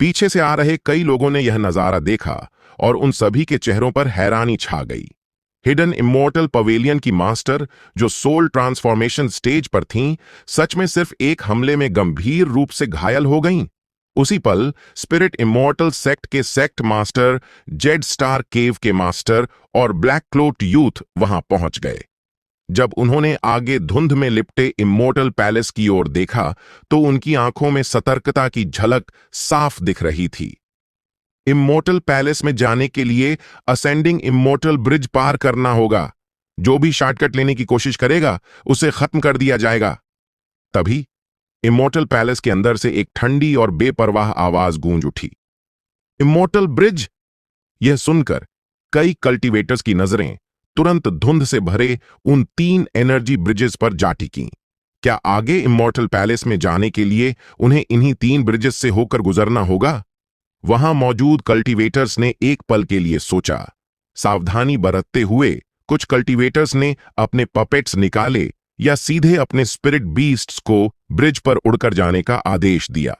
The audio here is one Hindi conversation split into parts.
पीछे से आ रहे कई लोगों ने यह नजारा देखा और उन सभी के चेहरों पर हैरानी छा गई। हिडन इमोर्टल पवेलियन की मास्टर, जो सोल ट्रांसफॉर्मेशन स्टेज पर थीं, सच में सिर्फ एक हमले में गंभीर रूप से घायल हो गईं। उसी पल स्पिरिट इमोर्टल सेक्ट के सेक्ट मास्टर, जेड स्टार केव के मास्टर और ब्लैक क्लोट यूथ वहां पहुंच गए। जब उन्होंने आगे धुंध में लिपटे इमोर्टल पैलेस की ओर देखा तो उनकी आंखों में सतर्कता की झलक साफ दिख रही थी। इमोर्टल पैलेस में जाने के लिए असेंडिंग इमोर्टल ब्रिज पार करना होगा। जो भी शॉर्टकट लेने की कोशिश करेगा उसे खत्म कर दिया जाएगा। तभी इमोर्टल पैलेस के अंदर से एक ठंडी और बेपरवाह आवाज गूंज उठी, इमोर्टल ब्रिज। यह सुनकर कई कल्टीवेटर्स की नजरें तुरंत धुंध से भरे उन 3 एनर्जी ब्रिजेस पर जा टिकीं। क्या आगे इमोर्टल पैलेस में जाने के लिए उन्हें इन्हीं 3 ब्रिजेस से होकर गुजरना होगा? वहां मौजूद कल्टीवेटर्स ने एक पल के लिए सोचा। सावधानी बरतते हुए कुछ कल्टीवेटर्स ने अपने पपेट्स निकाले या सीधे अपने स्पिरिट बीस्ट्स को ब्रिज पर उड़कर जाने का आदेश दिया।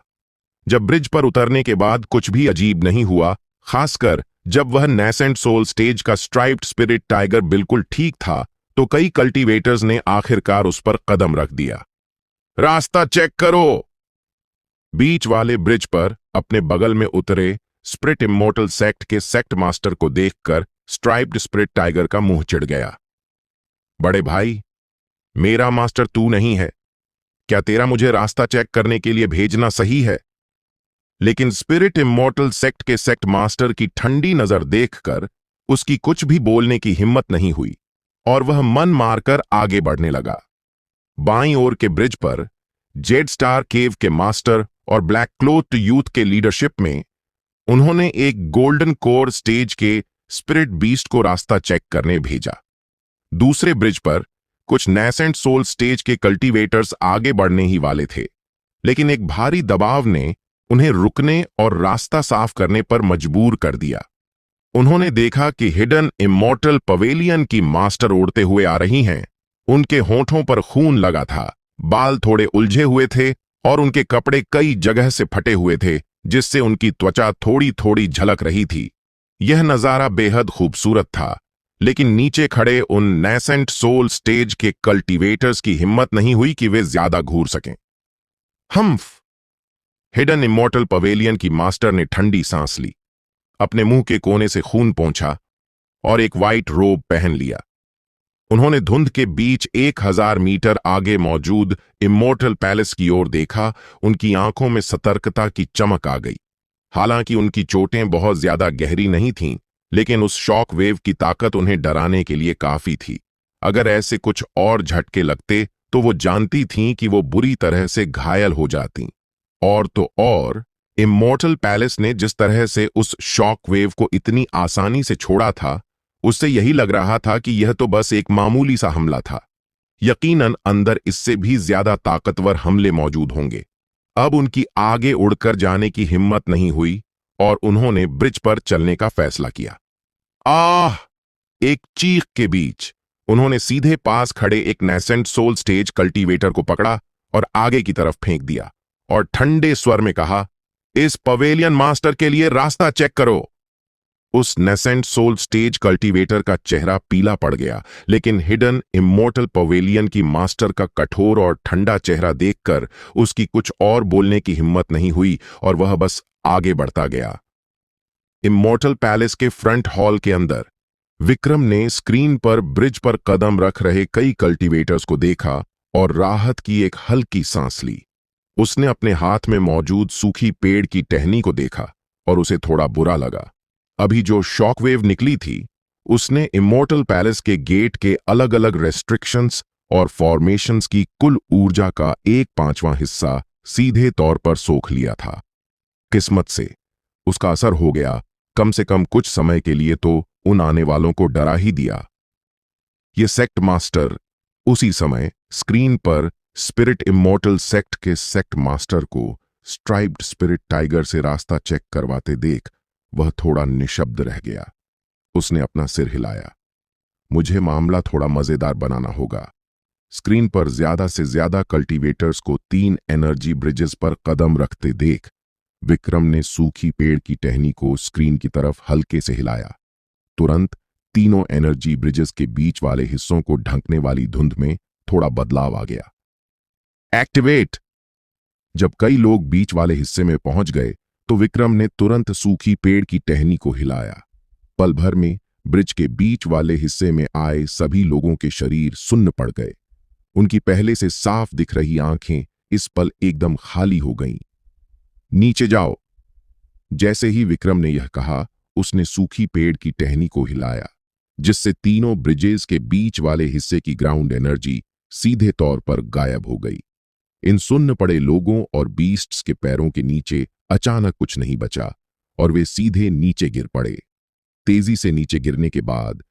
जब ब्रिज पर उतरने के बाद कुछ भी अजीब नहीं हुआ, खासकर जब वह नेसेंट सोल स्टेज का स्ट्राइप्ड स्पिरिट टाइगर बिल्कुल ठीक था, तो कई कल्टीवेटर्स ने आखिरकार उस पर कदम रख दिया। रास्ता चेक करो। बीच वाले ब्रिज पर अपने बगल में उतरे स्पिरिट इमोर्टल सेक्ट के सेक्ट मास्टर को देखकर स्ट्राइप्ड स्पिरिट टाइगर का मुंह चिढ़ गया। बड़े भाई, मेरा मास्टर तू नहीं है। क्या तेरा मुझे रास्ता चेक करने के लिए भेजना सही है? लेकिन स्पिरिट इमोर्टल सेक्ट के सेक्ट मास्टर की ठंडी नजर देखकर उसकी कुछ भी बोलने की हिम्मत नहीं हुई और वह मन मारकर आगे बढ़ने लगा। बाईं ओर के ब्रिज पर जेड स्टार केव के मास्टर और ब्लैक क्लोथ यूथ के लीडरशिप में उन्होंने एक गोल्डन कोर स्टेज के स्पिरिट बीस्ट को रास्ता चेक करने भेजा। दूसरे ब्रिज पर कुछ नेसेंट सोल स्टेज के कल्टीवेटर्स आगे बढ़ने ही वाले थे, लेकिन एक भारी दबाव ने उन्हें रुकने और रास्ता साफ करने पर मजबूर कर दिया। उन्होंने देखा कि हिडन इमोर्टल पवेलियन की मास्टर उड़ते हुए आ रही हैं। उनके होठों पर खून लगा था, बाल थोड़े उलझे हुए थे और उनके कपड़े कई जगह से फटे हुए थे, जिससे उनकी त्वचा थोड़ी थोड़ी झलक रही थी। यह नजारा बेहद खूबसूरत था, लेकिन नीचे खड़े उन नेसेंट सोल स्टेज के कल्टीवेटर्स की हिम्मत नहीं हुई कि वे ज्यादा घूर सकें। हम्फ! हिडन इमोर्टल पवेलियन की मास्टर ने ठंडी सांस ली, अपने मुंह के कोने से खून पोंछा और एक वाइट रोब पहन लिया। उन्होंने धुंध के बीच 1000 मीटर आगे मौजूद इमोर्टल पैलेस की ओर देखा। उनकी आंखों में सतर्कता की चमक आ गई। हालांकि उनकी चोटें बहुत ज्यादा गहरी नहीं थीं, लेकिन उस शॉक वेव की ताकत उन्हें डराने के लिए काफी थी। अगर ऐसे कुछ और झटके लगते तो वो जानती थीं कि वो बुरी तरह से घायल हो जातीं। और तो और इमोर्टल पैलेस ने जिस तरह से उस शॉक वेव को इतनी आसानी से छोड़ा था, उससे यही लग रहा था कि यह तो बस एक मामूली सा हमला था। यकीनन अंदर इससे भी ज्यादा ताकतवर हमले मौजूद होंगे। अब उनकी आगे उड़कर जाने की हिम्मत नहीं हुई और उन्होंने ब्रिज पर चलने का फैसला किया। आह! एक चीख के बीच उन्होंने सीधे पास खड़े एक नेसेंट सोल स्टेज कल्टीवेटर को पकड़ा और आगे की तरफ फेंक दिया और ठंडे स्वर में कहा, इस पवेलियन मास्टर के लिए रास्ता चेक करो। उस नेसेंट सोल स्टेज कल्टीवेटर का चेहरा पीला पड़ गया, लेकिन हिडन इमोर्टल पवेलियन की मास्टर का कठोर और ठंडा चेहरा देखकर उसकी कुछ और बोलने की हिम्मत नहीं हुई और वह बस आगे बढ़ता गया। इमोर्टल पैलेस के फ्रंट हॉल के अंदर विक्रम ने स्क्रीन पर ब्रिज पर कदम रख रहे कई कल्टीवेटर्स को देखा और राहत की एक हल्की सांस ली। उसने अपने हाथ में मौजूद सूखी पेड़ की टहनी को देखा और उसे थोड़ा बुरा लगा। अभी जो शॉकवेव निकली थी, उसने इमोर्टल पैलेस के गेट के अलग अलग रेस्ट्रिक्शंस और फॉर्मेशंस की कुल ऊर्जा का 1/5वां हिस्सा सीधे तौर पर सोख लिया था। किस्मत से उसका असर हो गया, कम से कम कुछ समय के लिए तो उन आने वालों को डरा ही दिया। ये सेक्ट मास्टर उसी समय स्क्रीन पर स्पिरिट इमोर्टल सेक्ट के सेक्ट मास्टर को स्ट्राइप्ड स्पिरिट टाइगर से रास्ता चेक करवाते देख वह थोड़ा निशब्द रह गया। उसने अपना सिर हिलाया। मुझे मामला थोड़ा मजेदार बनाना होगा। स्क्रीन पर ज्यादा से ज्यादा कल्टीवेटर्स को 3 एनर्जी ब्रिजेस पर कदम रखते देख विक्रम ने सूखी पेड़ की टहनी को स्क्रीन की तरफ हल्के से हिलाया। तुरंत तीनों एनर्जी ब्रिजेस के बीच वाले हिस्सों को ढंकने वाली धुंध में थोड़ा बदलाव आ गया। एक्टिवेट! जब कई लोग बीच वाले हिस्से में पहुंच गए तो विक्रम ने तुरंत सूखी पेड़ की टहनी को हिलाया। पल भर में ब्रिज के बीच वाले हिस्से में आए सभी लोगों के शरीर सुन्न पड़ गए। उनकी पहले से साफ दिख रही आंखें इस पल एकदम खाली हो गईं। नीचे जाओ! जैसे ही विक्रम ने यह कहा, उसने सूखी पेड़ की टहनी को हिलाया, जिससे तीनों ब्रिजेस के बीच वाले हिस्से की ग्राउंड एनर्जी सीधे तौर पर गायब हो गई। इन सुन्न पड़े लोगों और बीस्ट्स के पैरों के नीचे अचानक कुछ नहीं बचा और वे सीधे नीचे गिर पड़े। तेजी से नीचे गिरने के बाद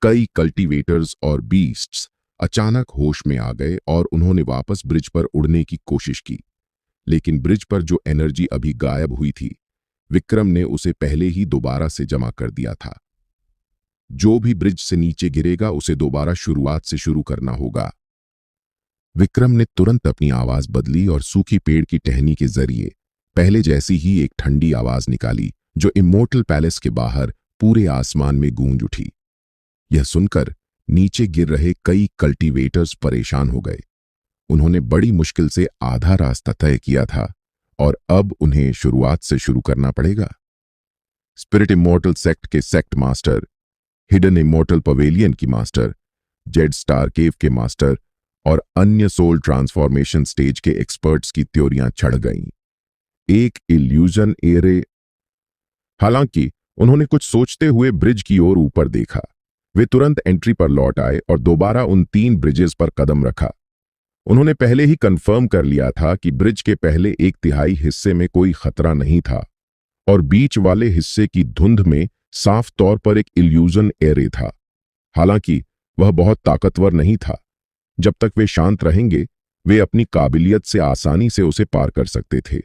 कई कल्टीवेटर्स और बीस्ट्स अचानक होश में आ गए और उन्होंने वापस ब्रिज पर उड़ने की कोशिश की। लेकिन ब्रिज पर जो एनर्जी अभी गायब हुई थी, विक्रम ने उसे पहले ही दोबारा से जमा कर दिया था। जो भी ब्रिज से नीचे गिरेगा उसे दोबारा शुरुआत से शुरू करना होगा। विक्रम ने तुरंत अपनी आवाज बदली और सूखी पेड़ की टहनी के जरिए पहले जैसी ही एक ठंडी आवाज निकाली, जो इमोर्टल पैलेस के बाहर पूरे आसमान में गूंज उठी। यह सुनकर नीचे गिर रहे कई कल्टीवेटर्स परेशान हो गए। उन्होंने बड़ी मुश्किल से आधा रास्ता तय किया था और अब उन्हें शुरुआत से शुरू करना पड़ेगा। स्पिरिट इमोर्टल सेक्ट के sect master, hidden immortal pavilion की मास्टर, जेड स्टार केव के मास्टर और अन्य सोल ट्रांसफॉर्मेशन स्टेज के एक्सपर्ट्स की थ्योरियां चढ़ गईं। एक इल्यूजन एरे। हालांकि उन्होंने कुछ सोचते हुए ब्रिज की ओर ऊपर देखा। वे तुरंत एंट्री पर लौट आए और दोबारा उन 3 ब्रिजेस पर कदम रखा। उन्होंने पहले ही कंफर्म कर लिया था कि ब्रिज के पहले 1/3 हिस्से में कोई खतरा नहीं था और बीच वाले हिस्से की धुंध में साफ तौर पर एक इल्यूजन एरे था। हालांकि वह बहुत ताकतवर नहीं था। जब तक वे शांत रहेंगे, वे अपनी काबिलियत से आसानी से उसे पार कर सकते थे।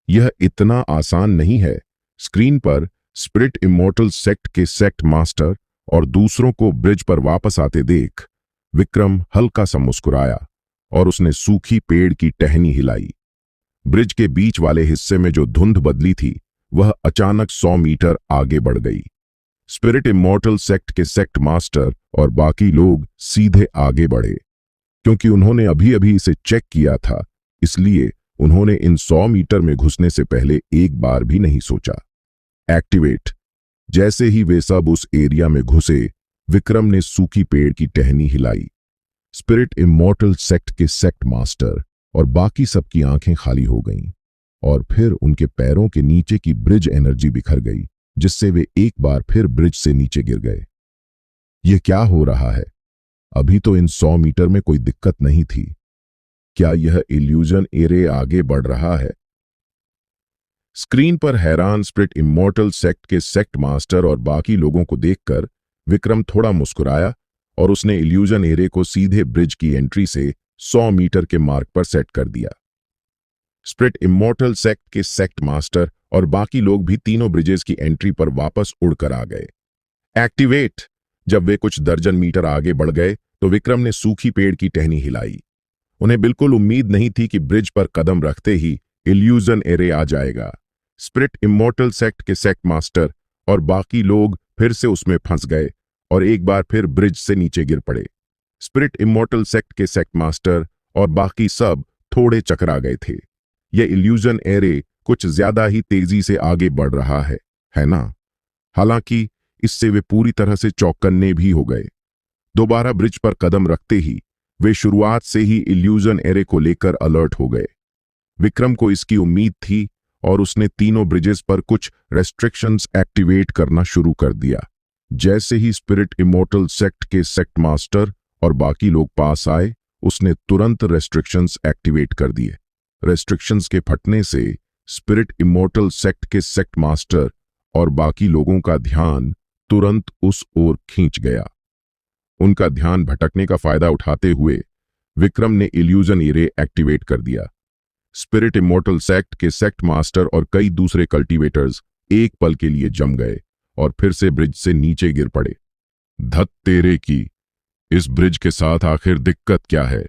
यह इतना आसान नहीं है। स्क्रीन पर स्पिरिट इमोर्टल सेक्ट के सेक्ट मास्टर और दूसरों को ब्रिज पर वापस आते देख विक्रम हल्का सा मुस्कुराया और उसने सूखी पेड़ की टहनी हिलाई। ब्रिज के बीच वाले हिस्से में जो धुंध बदली थी, वह अचानक 100 मीटर आगे बढ़ गई। स्पिरिट इमोर्टल सेक्ट के सेक्ट मास्टर और बाकी लोग सीधे आगे बढ़े। क्योंकि उन्होंने अभी-अभी इसे चेक किया था, इसलिए उन्होंने इन 100 मीटर में घुसने से पहले एक बार भी नहीं सोचा। एक्टिवेट! जैसे ही वे सब उस एरिया में घुसे, विक्रम ने सूखी पेड़ की टहनी हिलाई। स्पिरिट इमोर्टल सेक्ट के सेक्ट मास्टर और बाकी सबकी आंखें खाली हो गईं और फिर उनके पैरों के नीचे की ब्रिज एनर्जी बिखर गई, जिससे वे एक बार फिर ब्रिज से नीचे गिर गए। यह क्या हो रहा है? अभी तो इन 100 मीटर में कोई दिक्कत नहीं थी। क्या यह इल्यूजन एरे आगे बढ़ रहा है? स्क्रीन पर हैरान स्पिरिट इमोर्टल सेक्ट के सेक्ट मास्टर और बाकी लोगों को देखकर विक्रम थोड़ा मुस्कुराया और उसने इल्यूजन एरे को सीधे ब्रिज की एंट्री से 100 मीटर के मार्ग पर सेट कर दिया। स्पिरिट इमोर्टल सेक्ट के सेक्ट मास्टर और बाकी लोग भी तीनों ब्रिजेस की एंट्री पर वापस उड़कर आ गए। एक्टिवेट! जब वे कुछ दर्जन मीटर आगे बढ़ गए तो विक्रम ने सूखी पेड़ की टहनी हिलाई। उन्हें बिल्कुल उम्मीद नहीं थी कि ब्रिज पर कदम रखते ही इल्यूजन एरे आ जाएगा। स्पिरिट इमोर्टल सेक्ट के सेक्ट मास्टर और बाकी लोग फिर से उसमें फंस गए और एक बार फिर ब्रिज से नीचे गिर पड़े। स्पिरिट इमोर्टल सेक्ट के सेक्ट मास्टर और बाकी सब थोड़े चकरा गए थे। यह इल्यूजन एरे कुछ ज्यादा ही तेजी से आगे बढ़ रहा है ना? हालांकि इससे वे पूरी तरह से चौकन्ने भी हो गए। दोबारा ब्रिज पर कदम रखते ही वे शुरुआत से ही इल्यूजन एरे को लेकर अलर्ट हो गए। विक्रम को इसकी उम्मीद थी और उसने तीनों ब्रिजेस पर कुछ रेस्ट्रिक्शंस एक्टिवेट करना शुरू कर दिया। जैसे ही स्पिरिट इमोर्टल सेक्ट के सेक्ट मास्टर और बाकी लोग पास आए, उसने तुरंत रेस्ट्रिक्शंस एक्टिवेट कर दिए। रेस्ट्रिक्शंस के फटने से स्पिरिट इमोर्टल सेक्ट के सेक्ट मास्टर और बाकी लोगों का ध्यान तुरंत उस ओर खींच गया। उनका ध्यान भटकने का फायदा उठाते हुए विक्रम ने इल्यूजन एरे एक्टिवेट कर दिया। स्पिरिट इमोर्टल सेक्ट के सेक्ट मास्टर और कई दूसरे कल्टीवेटर्स एक पल के लिए जम गए और फिर से ब्रिज से नीचे गिर पड़े। धत तेरे की, इस ब्रिज के साथ आखिर दिक्कत क्या है?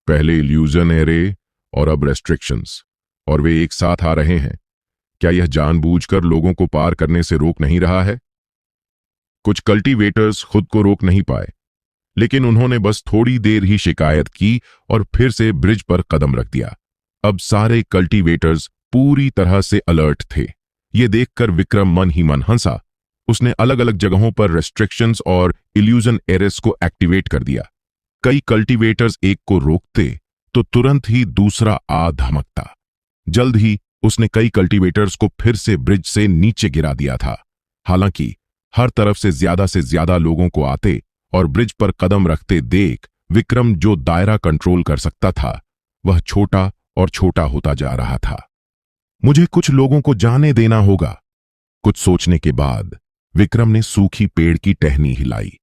पहले इल्यूजन एरे और अब रेस्ट्रिक्शंस, और वे एक साथ आ रहे हैं। क्या यह जानबूझकर लोगों को पार करने से रोक नहीं रहा है? कुछ कल्टीवेटर्स खुद को रोक नहीं पाए, लेकिन उन्होंने बस थोड़ी देर ही शिकायत की और फिर से ब्रिज पर कदम रख दिया। अब सारे कल्टीवेटर्स पूरी तरह से अलर्ट थे। ये देखकर विक्रम मन ही मन हंसा। उसने अलग अलग जगहों पर रेस्ट्रिक्शंस और इल्यूजन एरेस को एक्टिवेट कर दिया। कई कल्टीवेटर्स एक को रोकते तो तुरंत ही दूसरा आ धमकता। जल्द ही उसने कई कल्टीवेटर्स को फिर से ब्रिज से नीचे गिरा दिया था। हालांकि हर तरफ से ज्यादा लोगों को आते और ब्रिज पर कदम रखते देख विक्रम जो दायरा कंट्रोल कर सकता था वह छोटा और छोटा होता जा रहा था। मुझे कुछ लोगों को जाने देना होगा। कुछ सोचने के बाद विक्रम ने सूखी पेड़ की टहनी हिलाई।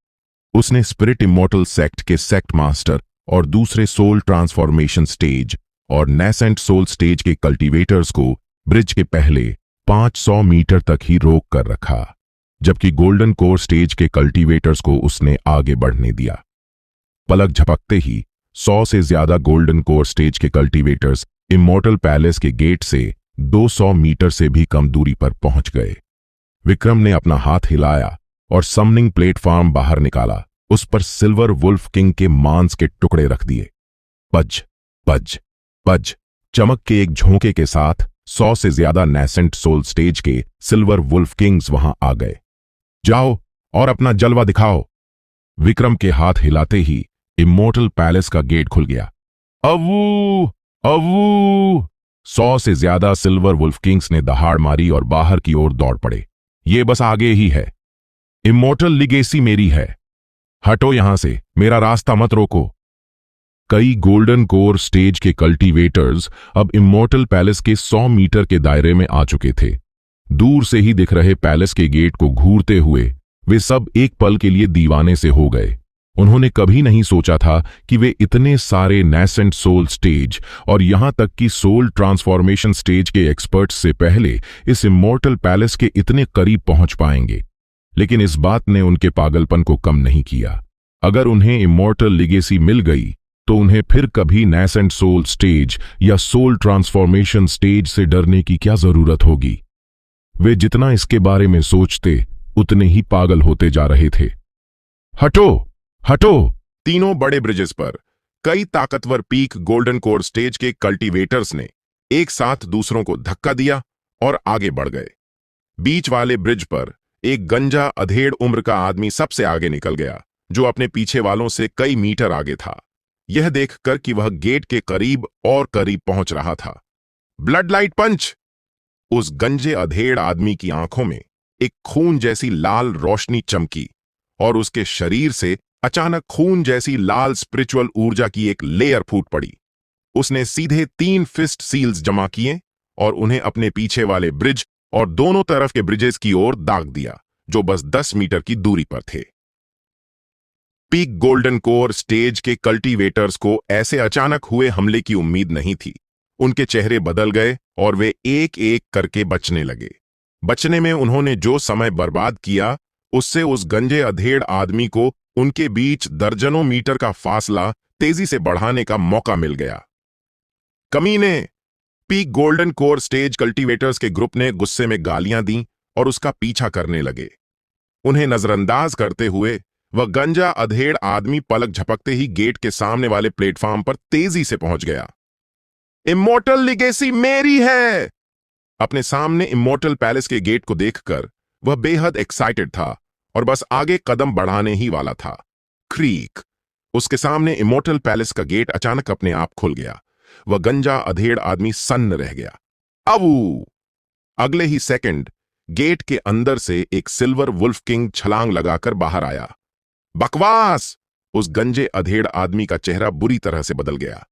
उसने स्पिरिट इमॉर्टल सेक्ट के सेक्ट मास्टर और दूसरे सोल ट्रांसफॉर्मेशन स्टेज और नेसेंट सोल स्टेज के कल्टीवेटर्स को ब्रिज के पहले 500 मीटर तक ही रोक कर रखा, जबकि गोल्डन कोर स्टेज के कल्टीवेटर्स को उसने आगे बढ़ने दिया। पलक झपकते ही 100 से ज्यादा गोल्डन कोर स्टेज के कल्टीवेटर्स इमॉर्टल पैलेस के गेट से 200 मीटर से भी कम दूरी पर पहुंच गए। विक्रम ने अपना हाथ हिलाया और समनिंग प्लेटफॉर्म बाहर निकाला। उस पर सिल्वर वुल्फ किंग के मांस के टुकड़े रख दिए। पज पज पज चमक के एक झोंके के साथ 100 से ज्यादा नेसेंट सोल स्टेज के सिल्वर वुल्फ किंग्स वहां आ गए। जाओ और अपना जलवा दिखाओ। विक्रम के हाथ हिलाते ही इमॉर्टल पैलेस का गेट खुल गया। अवू अवू 100 से ज्यादा सिल्वर वुल्फ किंग्स ने दहाड़ मारी और बाहर की ओर दौड़ पड़े। ये बस आगे ही है। इमॉर्टल लिगेसी मेरी है। हटो यहां से, मेरा रास्ता मत रोको। कई गोल्डन कोर स्टेज के कल्टीवेटर्स अब इमॉर्टल पैलेस के 100 मीटर के दायरे में आ चुके थे। दूर से ही दिख रहे पैलेस के गेट को घूरते हुए वे सब एक पल के लिए दीवाने से हो गए। उन्होंने कभी नहीं सोचा था कि वे इतने सारे नेसेंट सोल स्टेज और यहां तक कि सोल ट्रांसफॉर्मेशन स्टेज के एक्सपर्ट्स से पहले इस इमॉर्टल पैलेस के इतने करीब पहुंच पाएंगे। लेकिन इस बात ने उनके पागलपन को कम नहीं किया। अगर उन्हें इमॉर्टल लिगेसी मिल गई तो उन्हें फिर कभी नेसेंट सोल स्टेज या सोल ट्रांसफॉर्मेशन स्टेज से डरने की क्या जरूरत होगी। वे जितना इसके बारे में सोचते उतने ही पागल होते जा रहे थे। हटो हटो। तीनों बड़े ब्रिजेस पर कई ताकतवर पीक गोल्डन कोर स्टेज के कल्टीवेटर्स ने एक साथ दूसरों को धक्का दिया और आगे बढ़ गए। बीच वाले ब्रिज पर एक गंजा अधेड़ उम्र का आदमी सबसे आगे निकल गया, जो अपने पीछे वालों से कई मीटर आगे था। यह देखकर कि वह गेट के करीब और करीब पहुंच रहा था। ब्लड लाइट पंच। उस गंजे अधेड़ आदमी की आंखों में एक खून जैसी लाल रोशनी चमकी और उसके शरीर से अचानक खून जैसी लाल स्पिरिचुअल ऊर्जा की एक लेयर फूट पड़ी। उसने सीधे 3 फिस्ट सील्स जमा किए और उन्हें अपने पीछे वाले ब्रिज और दोनों तरफ के ब्रिजेस की ओर दाग दिया, जो बस 10 मीटर की दूरी पर थे। पीक गोल्डन कोर स्टेज के कल्टीवेटर्स को ऐसे अचानक हुए हमले की उम्मीद नहीं थी। उनके चेहरे बदल गए और वे एक एक करके बचने लगे। बचने में उन्होंने जो समय बर्बाद किया, उससे उस गंजे अधेड़ आदमी को उनके बीच दर्जनों मीटर का फासला तेजी से बढ़ाने का मौका मिल गया। कमीने! Peak golden core stage cultivators के ग्रुप ने गुस्से में गालियां दी और उसका पीछा करने लगे। उन्हें नजरअंदाज करते हुए वह गंजा अधेड़ आदमी पलक झपकते ही गेट के सामने वाले प्लेटफॉर्म पर तेजी से पहुंच गया। इमॉर्टल लिगेसी मेरी है। अपने सामने इमॉर्टल पैलेस के गेट को देखकर वह बेहद एक्साइटेड था और बस आगे कदम बढ़ाने ही वाला था। क्रीक! उसके सामने इमॉर्टल पैलेस का गेट अचानक अपने आप खुल गया। वह गंजा अधेड़ आदमी सन्न रह गया। अवू! अगले ही सेकंड गेट के अंदर से एक सिल्वर वुल्फ किंग छलांग लगाकर बाहर आया। बकवास! उस गंजे अधेड़ आदमी का चेहरा बुरी तरह से बदल गया,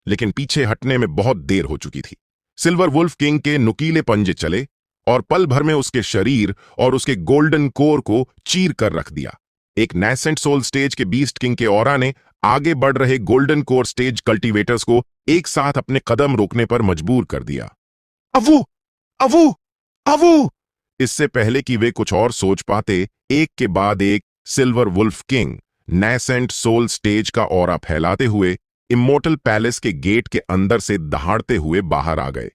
लेकिन पीछे हटने में बहुत देर हो चुकी थी। सिल्वर वुल्फ किंग के नुकीले पंजे चले और पल भर में उसके शरीर और उसके गोल्डन कोर को चीर कर रख दिया। एक नेसेंट सोल स्टेज के बीस्ट किंग के ऑरा ने आगे बढ़ रहे गोल्डन कोर स्टेज कल्टीवेटर्स को एक साथ अपने कदम रोकने पर मजबूर कर दिया। अवू! अवू! अवू! इससे पहले कि वे कुछ और सोच पाते, एक के बाद एक silver wolf king nascent soul stage का ऑरा फैलाते हुए इमॉर्टल पैलेस के गेट के अंदर से दहाड़ते हुए बाहर आ गए।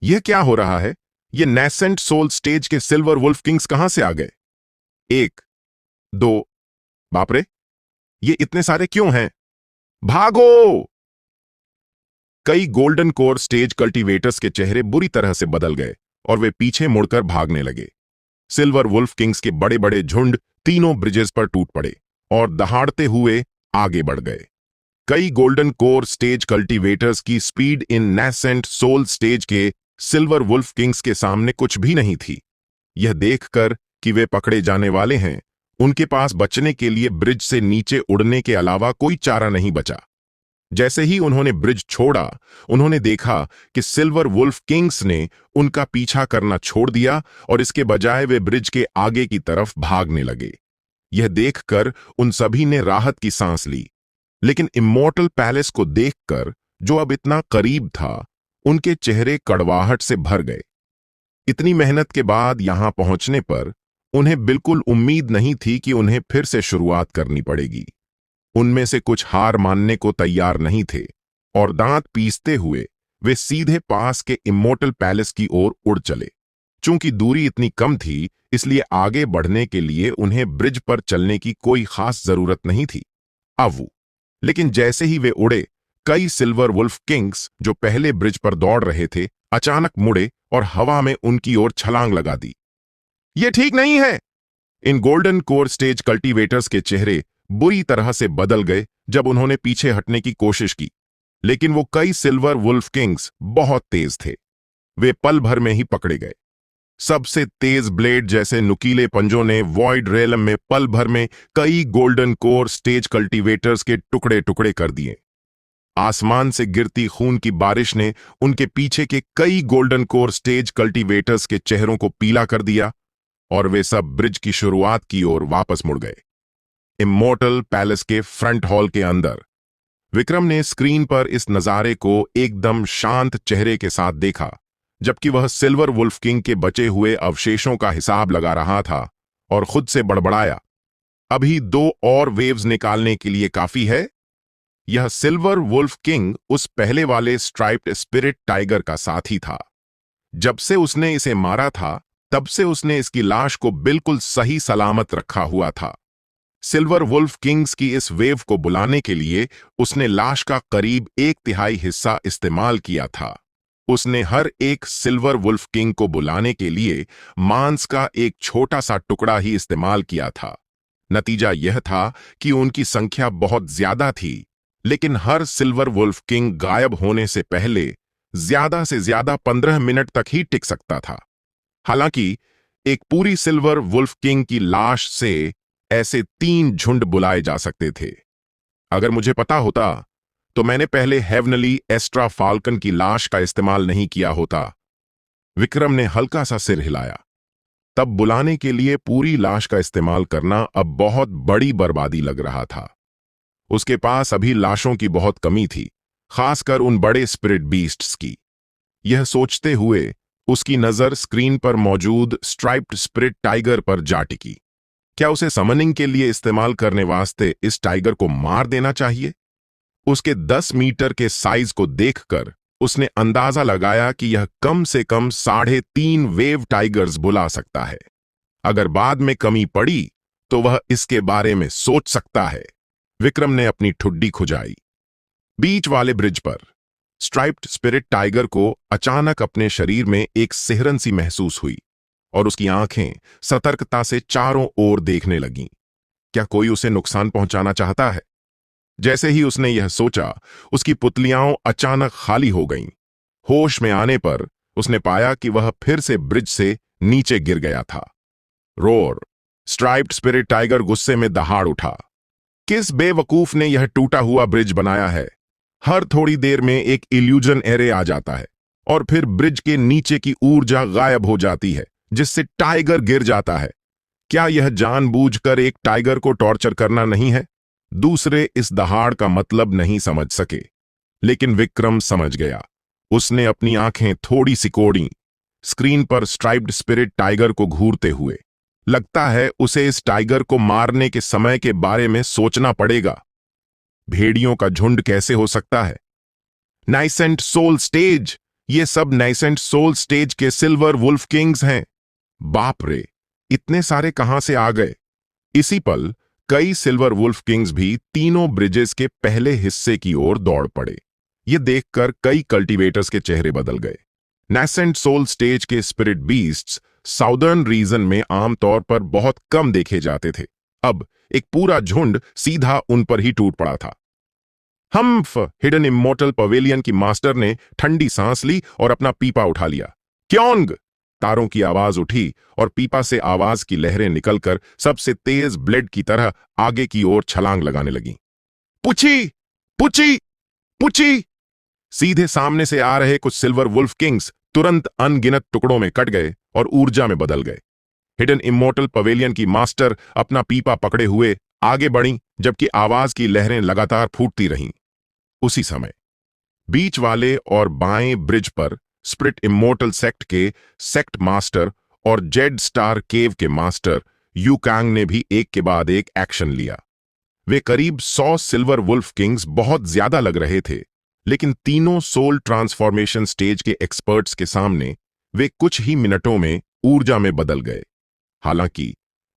यह क्या हो रहा है? ये नेसेंट सोल स्टेज के सिल्वर वुल्फ किंग्स कहां से आ गए? एक, दो, बाप रे, ये इतने सारे क्यों हैं? भागो! कई गोल्डन कोर स्टेज कल्टीवेटर्स के चेहरे बुरी तरह से बदल गए और वे पीछे मुड़कर भागने लगे। सिल्वर वुल्फ किंग्स के बड़े बड़े झुंड तीनों ब्रिजेस पर टूट पड़े और दहाड़ते हुए आगे बढ़ गए। कई गोल्डन कोर स्टेज कल्टीवेटर्स की स्पीड इन नेसेंट सोल स्टेज के सिल्वर वुल्फ किंग्स के सामने कुछ भी नहीं थी। यह देखकर कि वे पकड़े जाने वाले हैं, उनके पास बचने के लिए ब्रिज से नीचे उड़ने के अलावा कोई चारा नहीं बचा। जैसे ही उन्होंने ब्रिज छोड़ा, उन्होंने देखा कि सिल्वर वुल्फ किंग्स ने उनका पीछा करना छोड़ दिया और इसके बजाय वे ब्रिज के आगे की तरफ भागने लगे। यह देखकर उन सभी ने राहत की सांस ली, लेकिन इमॉर्टल पैलेस को देखकर, जो अब इतना करीब था, उनके चेहरे कड़वाहट से भर गए। इतनी मेहनत के बाद यहां पहुंचने पर उन्हें बिल्कुल उम्मीद नहीं थी कि उन्हें फिर से शुरुआत करनी पड़ेगी। उनमें से कुछ हार मानने को तैयार नहीं थे और दांत पीसते हुए वे सीधे पास के इमॉर्टल पैलेस की ओर उड़ चले। चूंकि दूरी इतनी कम थी, इसलिए आगे बढ़ने के लिए उन्हें ब्रिज पर चलने की कोई खास जरूरत नहीं थी। लेकिन जैसे ही वे उड़े, कई सिल्वर वुल्फ किंग्स जो पहले ब्रिज पर दौड़ रहे थे, अचानक मुड़े और हवा में उनकी ओर छलांग लगा दी। यह ठीक नहीं है! इन गोल्डन कोर स्टेज कल्टीवेटर्स के चेहरे बुरी तरह से बदल गए जब उन्होंने पीछे हटने की कोशिश की, लेकिन वो कई सिल्वर वुल्फ किंग्स बहुत तेज थे। वे पल भर में ही पकड़े गए। सबसे तेज ब्लेड जैसे नुकीले पंजों ने वॉइड रेलम में पल भर में कई गोल्डन कोर स्टेज कल्टीवेटर्स के टुकड़े टुकड़े कर दिए। आसमान से गिरती खून की बारिश ने उनके पीछे के कई गोल्डन कोर स्टेज कल्टीवेटर्स के चेहरों को पीला कर दिया और वे सब ब्रिज की शुरुआत की ओर वापस मुड़ गए। इमॉर्टल पैलेस के फ्रंट हॉल के अंदर विक्रम ने स्क्रीन पर इस नजारे को एकदम शांत चेहरे के साथ देखा, जबकि वह सिल्वर वुल्फ किंग के बचे हुए अवशेषों का हिसाब लगा रहा था और खुद से बड़बड़ाया, अभी 2 और वेव्स निकालने के लिए काफी है। यह सिल्वर वुल्फ किंग उस पहले वाले स्ट्राइप्ड स्पिरिट टाइगर का साथी था। जब से उसने इसे मारा था, तब से उसने इसकी लाश को बिल्कुल सही सलामत रखा हुआ था। सिल्वर वुल्फ किंग्स की इस वेव को बुलाने के लिए उसने लाश का करीब 1/3 हिस्सा इस्तेमाल किया था। उसने हर एक सिल्वर वुल्फ किंग को बुलाने के लिए मांस का एक छोटा सा टुकड़ा ही इस्तेमाल किया था। नतीजा यह था कि उनकी संख्या बहुत ज्यादा थी, लेकिन हर सिल्वर वुल्फ किंग गायब होने से पहले ज्यादा से ज्यादा 15 मिनट तक ही टिक सकता था। हालांकि एक पूरी सिल्वर वुल्फ किंग की लाश से ऐसे 3 झुंड बुलाए जा सकते थे। अगर मुझे पता होता तो मैंने पहले हेवनली एस्ट्रा फाल्कन की लाश का इस्तेमाल नहीं किया होता। विक्रम ने हल्का सा सिर हिलाया। तब बुलाने के लिए पूरी लाश का इस्तेमाल करना अब बहुत बड़ी बर्बादी लग रहा था। उसके पास अभी लाशों की बहुत कमी थी, खासकर उन बड़े स्पिरिट बीस्ट्स की। यह सोचते हुए उसकी नजर स्क्रीन पर मौजूद स्ट्राइप्ड स्पिरिट टाइगर पर जा टिकी। क्या उसे समनिंग के लिए इस्तेमाल करने वास्ते इस टाइगर को मार देना चाहिए? उसके 10 मीटर के साइज को देखकर उसने अंदाजा लगाया कि यह कम से कम 3.5 वेव टाइगर्स बुला सकता है। अगर बाद में कमी पड़ी तो वह इसके बारे में सोच सकता है। विक्रम ने अपनी ठुड्डी खुजाई। बीच वाले ब्रिज पर स्ट्राइप्ड स्पिरिट टाइगर को अचानक अपने शरीर में एक सिहरन सी महसूस हुई और उसकी आंखें सतर्कता से चारों ओर देखने लगीं। क्या कोई उसे नुकसान पहुंचाना चाहता है? जैसे ही उसने यह सोचा, उसकी पुतलियां अचानक खाली हो गईं। होश में आने पर उसने पाया कि वह फिर से ब्रिज से नीचे गिर गया था। रोर! स्ट्राइप्ड स्पिरिट टाइगर गुस्से में दहाड़ उठा। किस बेवकूफ ने यह टूटा हुआ ब्रिज बनाया है? हर थोड़ी देर में एक इल्यूजन एरे आ जाता है और फिर ब्रिज के नीचे की ऊर्जा गायब हो जाती है, जिससे टाइगर गिर जाता है। क्या यह जानबूझकर एक टाइगर को टॉर्चर करना नहीं है? दूसरे इस दहाड़ का मतलब नहीं समझ सके, लेकिन विक्रम समझ गया। उसने अपनी आंखें थोड़ी सिकोड़ी, स्क्रीन पर स्ट्राइप्ड स्पिरिट टाइगर को घूरते हुए। लगता है उसे इस टाइगर को मारने के समय के बारे में सोचना पड़ेगा। भेड़ियों का झुंड कैसे हो सकता है? नाइसेंट सोल स्टेज, ये सब नाइसेंट सोल स्टेज के सिल्वर वुल्फ किंग्स हैं। बाप रे, इतने सारे कहां से आ गए? इसी पल कई सिल्वर वुल्फ किंग्स भी तीनों ब्रिजेस के पहले हिस्से की ओर दौड़ पड़े। ये देखकर कई कल्टीवेटर्स के चेहरे बदल गए। नासेंट सोल स्टेज के स्पिरिट बीस्ट्स साउदर्न रीजन में आमतौर पर बहुत कम देखे जाते थे। अब एक पूरा झुंड सीधा उन पर ही टूट पड़ा था। हम्फ! हिडन इमोर्टल पवेलियन की मास्टर ने ठंडी सांस ली और अपना पीपा उठा लिया। क्योंग! तारों की आवाज उठी और पीपा से आवाज की लहरें निकलकर सबसे तेज ब्लेड की तरह आगे की ओर छलांग लगाने लगीं। पुची! पुची! पुची! सीधे सामने से आ रहे कुछ सिल्वर वुल्फ किंग्स तुरंत अनगिनत टुकड़ों में कट गए और ऊर्जा में बदल गए। हिडन इमोर्टल पवेलियन की मास्टर अपना पीपा पकड़े हुए आगे बढ़ी, जबकि आवाज की लहरें लगातार फूटती रहीं। उसी समय बीच वाले और बाएं ब्रिज पर स्प्रिट इमोर्टल सेक्ट के सेक्ट मास्टर और जेड स्टार केव के मास्टर यूकांग ने भी एक के बाद एक एक्शन लिया। वे करीब 100 सिल्वर वुल्फ किंग्स बहुत ज्यादा लग रहे थे, लेकिन तीनों सोल ट्रांसफॉर्मेशन स्टेज के एक्सपर्ट्स के सामने वे कुछ ही मिनटों में ऊर्जा में बदल गए। हालांकि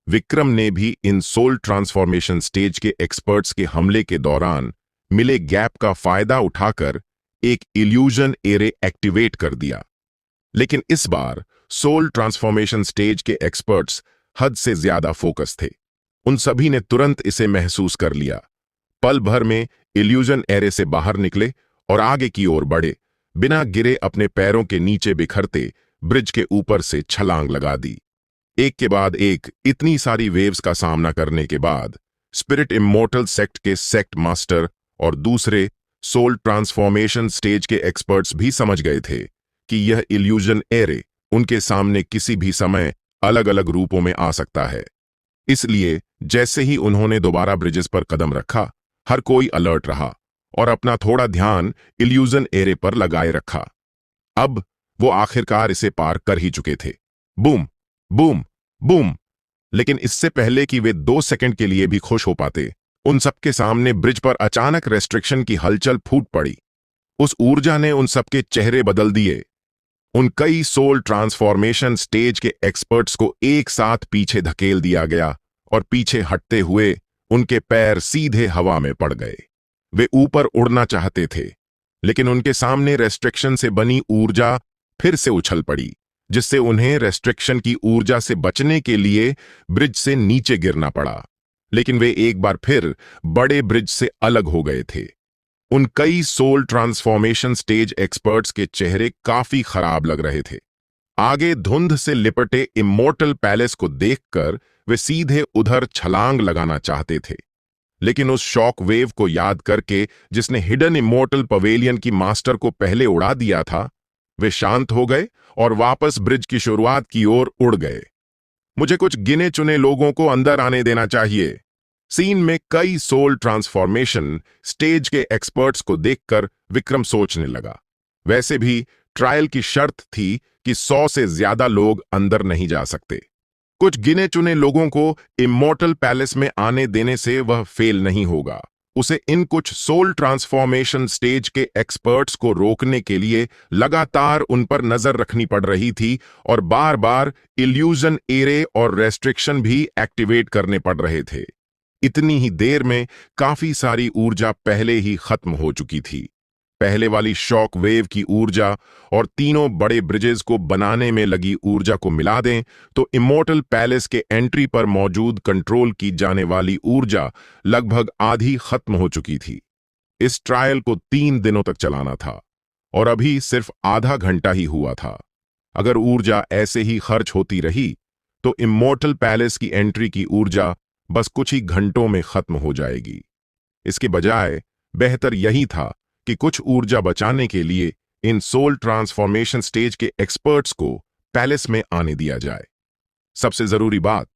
विक्रम ने भी इन सोल ट्रांसफॉर्मेशन स्टेज के एक्सपर्ट्स के हमले के दौरान मिले गैप का फायदा उठाकर एक इल्यूजन एरे एक्टिवेट कर दिया। लेकिन इस बार सोल ट्रांसफॉर्मेशन स्टेज के एक्सपर्ट्स हद से ज्यादा फोकस थे। उन सभी ने तुरंत इसे महसूस कर लिया। पल भर में इल्यूजन एरे से बाहर निकले और आगे की ओर बढ़े, बिना गिरे अपने पैरों के नीचे बिखरते ब्रिज के ऊपर से छलांग लगा दी। एक के बाद एक इतनी सारी वेव्स का सामना करने के बाद स्पिरिट इमोर्टल सेक्ट के सेक्ट मास्टर और दूसरे सोल ट्रांसफॉर्मेशन स्टेज के एक्सपर्ट्स भी समझ गए थे कि यह इल्यूजन एरे उनके सामने किसी भी समय अलग अलग रूपों में आ सकता है। इसलिए जैसे ही उन्होंने दोबारा ब्रिजेस पर कदम रखा, हर कोई अलर्ट रहा और अपना थोड़ा ध्यान इल्यूजन एरे पर लगाए रखा। अब वो आखिरकार इसे पार कर ही चुके थे। Boom, boom, boom! लेकिन इससे पहले कि वे 2 सेकंड के लिए भी खुश हो पाते, उन सबके सामने ब्रिज पर अचानक रेस्ट्रिक्शन की हलचल फूट पड़ी। उस ऊर्जा ने उन सबके चेहरे बदल दिए। उन कई सोल ट्रांसफॉर्मेशन स्टेज के एक्सपर्ट्स को एक साथ पीछे धकेल दिया गया और पीछे हटते हुए उनके पैर सीधे हवा में पड़ गए। वे ऊपर उड़ना चाहते थे, लेकिन उनके सामने रेस्ट्रिक्शन से बनी ऊर्जा फिर से उछल पड़ी, जिससे उन्हें रेस्ट्रिक्शन की ऊर्जा से बचने के लिए ब्रिज से नीचे गिरना पड़ा। लेकिन वे एक बार फिर बड़े ब्रिज से अलग हो गए थे। उन कई सोल ट्रांसफॉर्मेशन स्टेज एक्सपर्ट्स के चेहरे काफी खराब लग रहे थे। आगे धुंध से लिपटे इमोर्टल पैलेस को देखकर वे सीधे उधर छलांग लगाना चाहते थे, लेकिन उस शॉक वेव को याद करके जिसने हिडन इमोर्टल पवेलियन की मास्टर को पहले उड़ा दिया था, वे शांत हो गए और वापस ब्रिज की शुरुआत की ओर उड़ गए। मुझे कुछ गिने चुने लोगों को अंदर आने देना चाहिए। सीन में कई सोल ट्रांसफॉर्मेशन स्टेज के एक्सपर्ट्स को देखकर विक्रम सोचने लगा। वैसे भी ट्रायल की शर्त थी कि 100 से ज्यादा लोग अंदर नहीं जा सकते। कुछ गिने चुने लोगों को इमोर्टल पैलेस में आने देने से वह फेल नहीं होगा। उसे इन कुछ सोल ट्रांसफॉर्मेशन स्टेज के एक्सपर्ट्स को रोकने के लिए लगातार उन पर नजर रखनी पड़ रही थी और बार बार इल्यूजन एरे और रेस्ट्रिक्शन भी एक्टिवेट करने पड़ रहे थे। इतनी ही देर में काफी सारी ऊर्जा पहले ही खत्म हो चुकी थी। पहले वाली शॉक वेव की ऊर्जा और तीनों बड़े ब्रिजेस को बनाने में लगी ऊर्जा को मिला दें तो इमोर्टल पैलेस के एंट्री पर मौजूद कंट्रोल की जाने वाली ऊर्जा लगभग आधी खत्म हो चुकी थी। इस ट्रायल को 3 दिनों तक चलाना था और अभी सिर्फ आधा घंटा ही हुआ था। अगर ऊर्जा ऐसे ही खर्च होती रही तो इमोर्टल पैलेस की एंट्री की ऊर्जा बस कुछ ही घंटों में खत्म हो जाएगी। इसके बजाय बेहतर यही था कि कुछ ऊर्जा बचाने के लिए इन सोल ट्रांसफॉर्मेशन स्टेज के एक्सपर्ट्स को पैलेस में आने दिया जाए। सबसे जरूरी बात,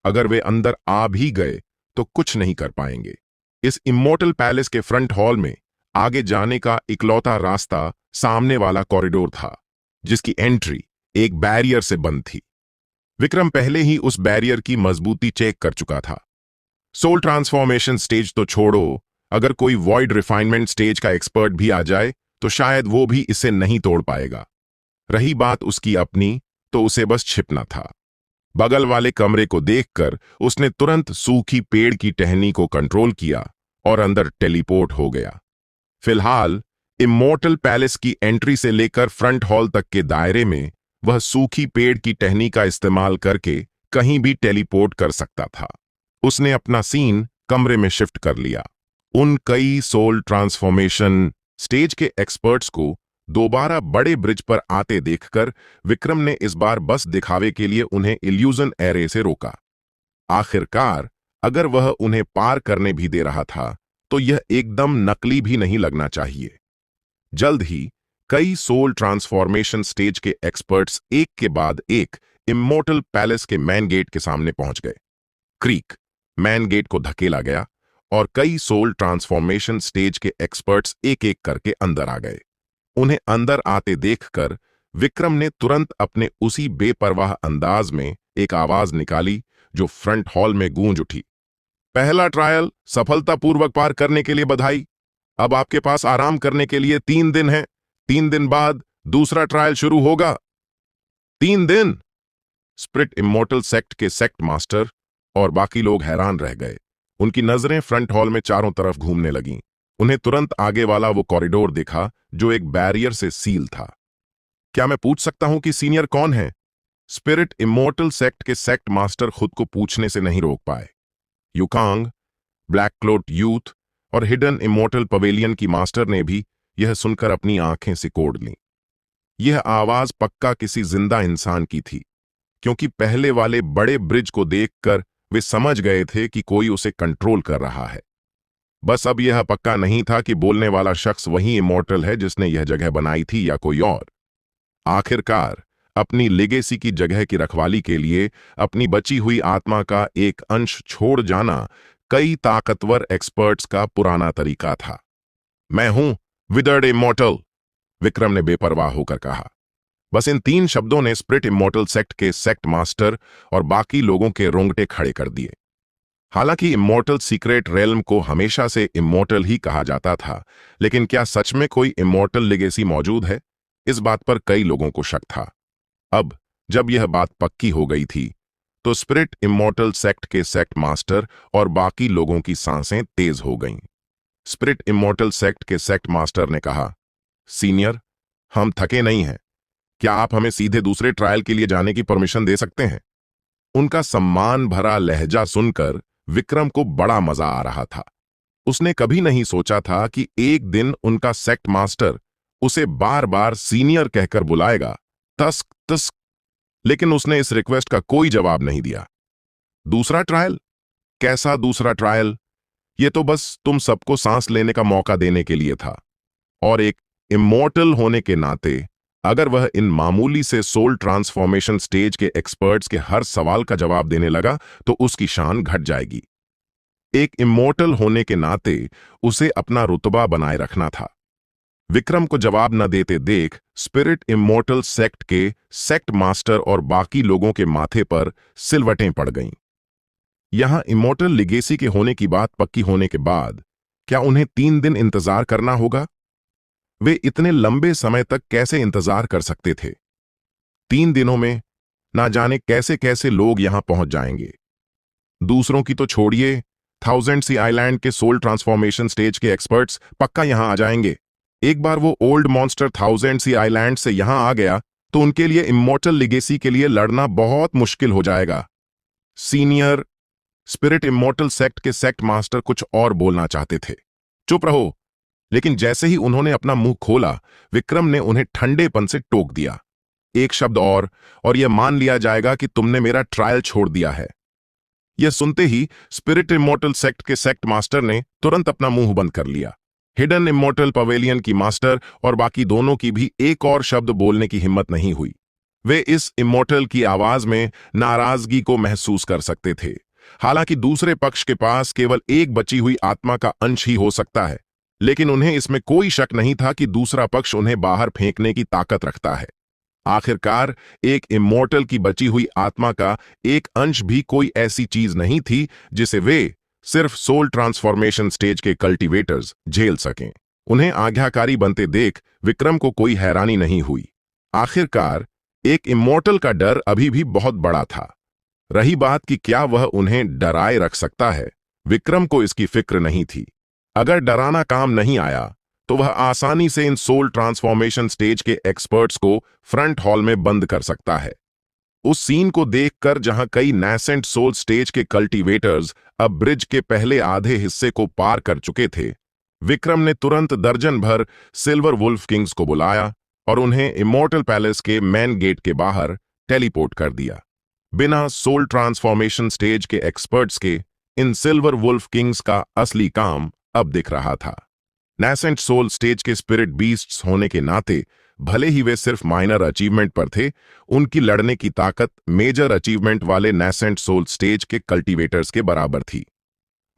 अगर वे अंदर आ भी गए तो कुछ नहीं कर पाएंगे। इस इमोर्टल पैलेस के फ्रंट हॉल में आगे जाने का इकलौता रास्ता सामने वाला कॉरिडोर था, जिसकी एंट्री एक बैरियर से बंद थी। विक्रम पहले ही उस बैरियर की मजबूती चेक कर चुका था। सोल ट्रांसफॉर्मेशन स्टेज तो छोड़ो, अगर कोई वॉइड रिफाइनमेंट स्टेज का एक्सपर्ट भी आ जाए तो शायद वो भी इसे नहीं तोड़ पाएगा। रही बात उसकी अपनी, तो उसे बस छिपना था। बगल वाले कमरे को देखकर उसने तुरंत सूखी पेड़ की टहनी को कंट्रोल किया और अंदर टेलीपोर्ट हो गया। फिलहाल इमोर्टल पैलेस की एंट्री से लेकर फ्रंट हॉल तक के दायरे में वह सूखी पेड़ की टहनी का इस्तेमाल करके कहीं भी टेलीपोर्ट कर सकता था। उसने अपना सीन कमरे में शिफ्ट कर लिया। उन कई सोल ट्रांसफॉर्मेशन स्टेज के एक्सपर्ट्स को दोबारा बड़े ब्रिज पर आते देखकर विक्रम ने इस बार बस दिखावे के लिए उन्हें इल्यूजन एरे से रोका। आखिरकार अगर वह उन्हें पार करने भी दे रहा था तो यह एकदम नकली भी नहीं लगना चाहिए। जल्द ही कई सोल ट्रांसफॉर्मेशन स्टेज के एक्सपर्ट्स एक के बाद एक इमोर्टल पैलेस के मैन गेट के सामने पहुंच गए। क्रीक, मैन गेट को धकेला गया और कई सोल ट्रांसफॉर्मेशन स्टेज के एक्सपर्ट्स एक एक करके अंदर आ गए। उन्हें अंदर आते देखकर विक्रम ने तुरंत अपने उसी बेपरवाह अंदाज में एक आवाज निकाली जो फ्रंट हॉल में गूंज उठी। पहला ट्रायल सफलतापूर्वक पार करने के लिए बधाई। अब आपके पास आराम करने के लिए 3 दिन है। 3 दिन बाद दूसरा ट्रायल शुरू होगा। 3 दिन? स्प्रिट इमोर्टल सेक्ट के सेक्ट मास्टर और बाकी लोग हैरान रह गए। उनकी नजरें फ्रंट हॉल में चारों तरफ घूमने लगीं। उन्हें तुरंत आगे वाला वो कॉरिडोर दिखा जो एक बैरियर से सील था। क्या मैं पूछ सकता हूं कि सीनियर कौन है? स्पिरिट इमोर्टल सेक्ट के सेक्ट मास्टर खुद को पूछने से नहीं रोक पाए। युकांग, ब्लैक क्लोट यूथ और हिडन इमोर्टल पवेलियन की मास्टर ने भी यह सुनकर अपनी आंखें सिकोड़ लीं। यह आवाज पक्का किसी जिंदा इंसान की थी, क्योंकि पहले वाले बड़े ब्रिज को देखकर वे समझ गए थे कि कोई उसे कंट्रोल कर रहा है। बस अब यह पक्का नहीं था कि बोलने वाला शख्स वही इमोर्टल है जिसने यह जगह बनाई थी या कोई और। आखिरकार अपनी लेगेसी की जगह की रखवाली के लिए अपनी बची हुई आत्मा का एक अंश छोड़ जाना कई ताकतवर एक्सपर्ट्स का पुराना तरीका था। मैं हूं विदर्ड इमोर्टल, विक्रम ने बेपरवाह होकर कहा। बस इन 3 शब्दों ने स्प्रिट इमोर्टल सेक्ट के सेक्ट मास्टर और बाकी लोगों के रोंगटे खड़े कर दिए। हालांकि इमोर्टल सीक्रेट रेल्म को हमेशा से इमोर्टल ही कहा जाता था, लेकिन क्या सच में कोई इमोर्टल लेगेसी मौजूद है? इस बात पर कई लोगों को शक था। अब जब यह बात पक्की हो गई थी तो स्पिरिट इमोर्टल सेक्ट के सेक्ट मास्टर और बाकी लोगों की सांसें तेज हो गईं। स्पिरिट इमोर्टल सेक्ट के सेक्ट मास्टर ने कहा, सीनियर, हम थके नहीं हैं। क्या आप हमें सीधे दूसरे ट्रायल के लिए जाने की परमिशन दे सकते हैं? उनका सम्मान भरा लहजा सुनकर विक्रम को बड़ा मजा आ रहा था। उसने कभी नहीं सोचा था कि एक दिन उनका सेक्ट मास्टर उसे बार बार सीनियर कहकर बुलाएगा। तस्क तस्क। लेकिन उसने इस रिक्वेस्ट का कोई जवाब नहीं दिया। दूसरा ट्रायल? कैसा दूसरा ट्रायल? यह तो बस तुम सबको सांस लेने का मौका देने के लिए था। और एक इमोर्टल होने के नाते अगर वह इन मामूली से सोल ट्रांसफॉर्मेशन स्टेज के एक्सपर्ट्स के हर सवाल का जवाब देने लगा तो उसकी शान घट जाएगी। एक इमोर्टल होने के नाते उसे अपना रुतबा बनाए रखना था। विक्रम को जवाब न देते देख स्पिरिट इमोर्टल सेक्ट के सेक्ट मास्टर और बाकी लोगों के माथे पर सिलवटें पड़ गईं। यहां इमोर्टल लिगेसी के होने की बात पक्की होने के बाद क्या उन्हें 3 दिन इंतजार करना होगा? वे इतने लंबे समय तक कैसे इंतजार कर सकते थे? 3 दिनों में ना जाने कैसे कैसे लोग यहां पहुंच जाएंगे। दूसरों की तो छोड़िए, थाउजेंड सी आइलैंड के सोल ट्रांसफॉर्मेशन स्टेज के एक्सपर्ट्स पक्का यहां आ जाएंगे। एक बार वो old monster thousand sea island से यहां आ गया तो उनके लिए इमोर्टल लिगेसी के लिए लड़ना बहुत मुश्किल हो जाएगा। सीनियर, स्पिरिट इमोर्टल सेक्ट के सेक्ट मास्टर कुछ और बोलना चाहते थे। चुप रहो। लेकिन जैसे ही उन्होंने अपना मुंह खोला, विक्रम ने उन्हें ठंडेपन से टोक दिया। एक शब्द और यह मान लिया जाएगा कि तुमने मेरा ट्रायल छोड़ दिया है। यह सुनते ही स्पिरिट इमोर्टल सेक्ट के सेक्ट मास्टर ने तुरंत अपना मुंह बंद कर लिया। हिडन इमोर्टल पवेलियन की मास्टर और बाकी दोनों की भी एक और शब्द बोलने की हिम्मत नहीं हुई। वे इस इमोर्टल की आवाज में नाराजगी को महसूस कर सकते थे। हालांकि दूसरे पक्ष के पास केवल एक बची हुई आत्मा का अंश ही हो सकता है, लेकिन उन्हें इसमें कोई शक नहीं था कि दूसरा पक्ष उन्हें बाहर फेंकने की ताकत रखता है। आखिरकार एक इमोर्टल की बची हुई आत्मा का एक अंश भी कोई ऐसी चीज नहीं थी जिसे वे सिर्फ सोल ट्रांसफॉर्मेशन स्टेज के कल्टीवेटर्स झेल सकें। उन्हें आज्ञाकारी बनते देख विक्रम को कोई हैरानी नहीं हुई। आखिरकार एक इमोर्टल का डर अभी भी बहुत बड़ा था। रही बात कि क्या वह उन्हें डराए रख सकता है, विक्रम को इसकी फिक्र नहीं थी। अगर डराना काम नहीं आया तो वह आसानी से इन सोल ट्रांसफॉर्मेशन स्टेज के एक्सपर्ट्स को फ्रंट हॉल में बंद कर सकता है। उस सीन को देखकर जहां कई नैसेंट सोल स्टेज के कल्टीवेटर्स अब ब्रिज के पहले आधे हिस्से को पार कर चुके थे, विक्रम ने तुरंत दर्जन भर सिल्वर वुल्फ किंग्स को बुलाया और उन्हें इमोर्टल पैलेस के मेन गेट के बाहर टेलीपोर्ट कर दिया। बिना सोल ट्रांसफॉर्मेशन स्टेज के एक्सपर्ट्स के इन सिल्वर वुल्फ किंग्स का असली काम अब दिख रहा था। नैसेंट सोल स्टेज के स्पिरिट बीस्ट्स होने के नाते भले ही वे सिर्फ माइनर अचीवमेंट पर थे, उनकी लड़ने की ताकत मेजर अचीवमेंट वाले नैसेंट सोल स्टेज के कल्टीवेटर्स के बराबर थी।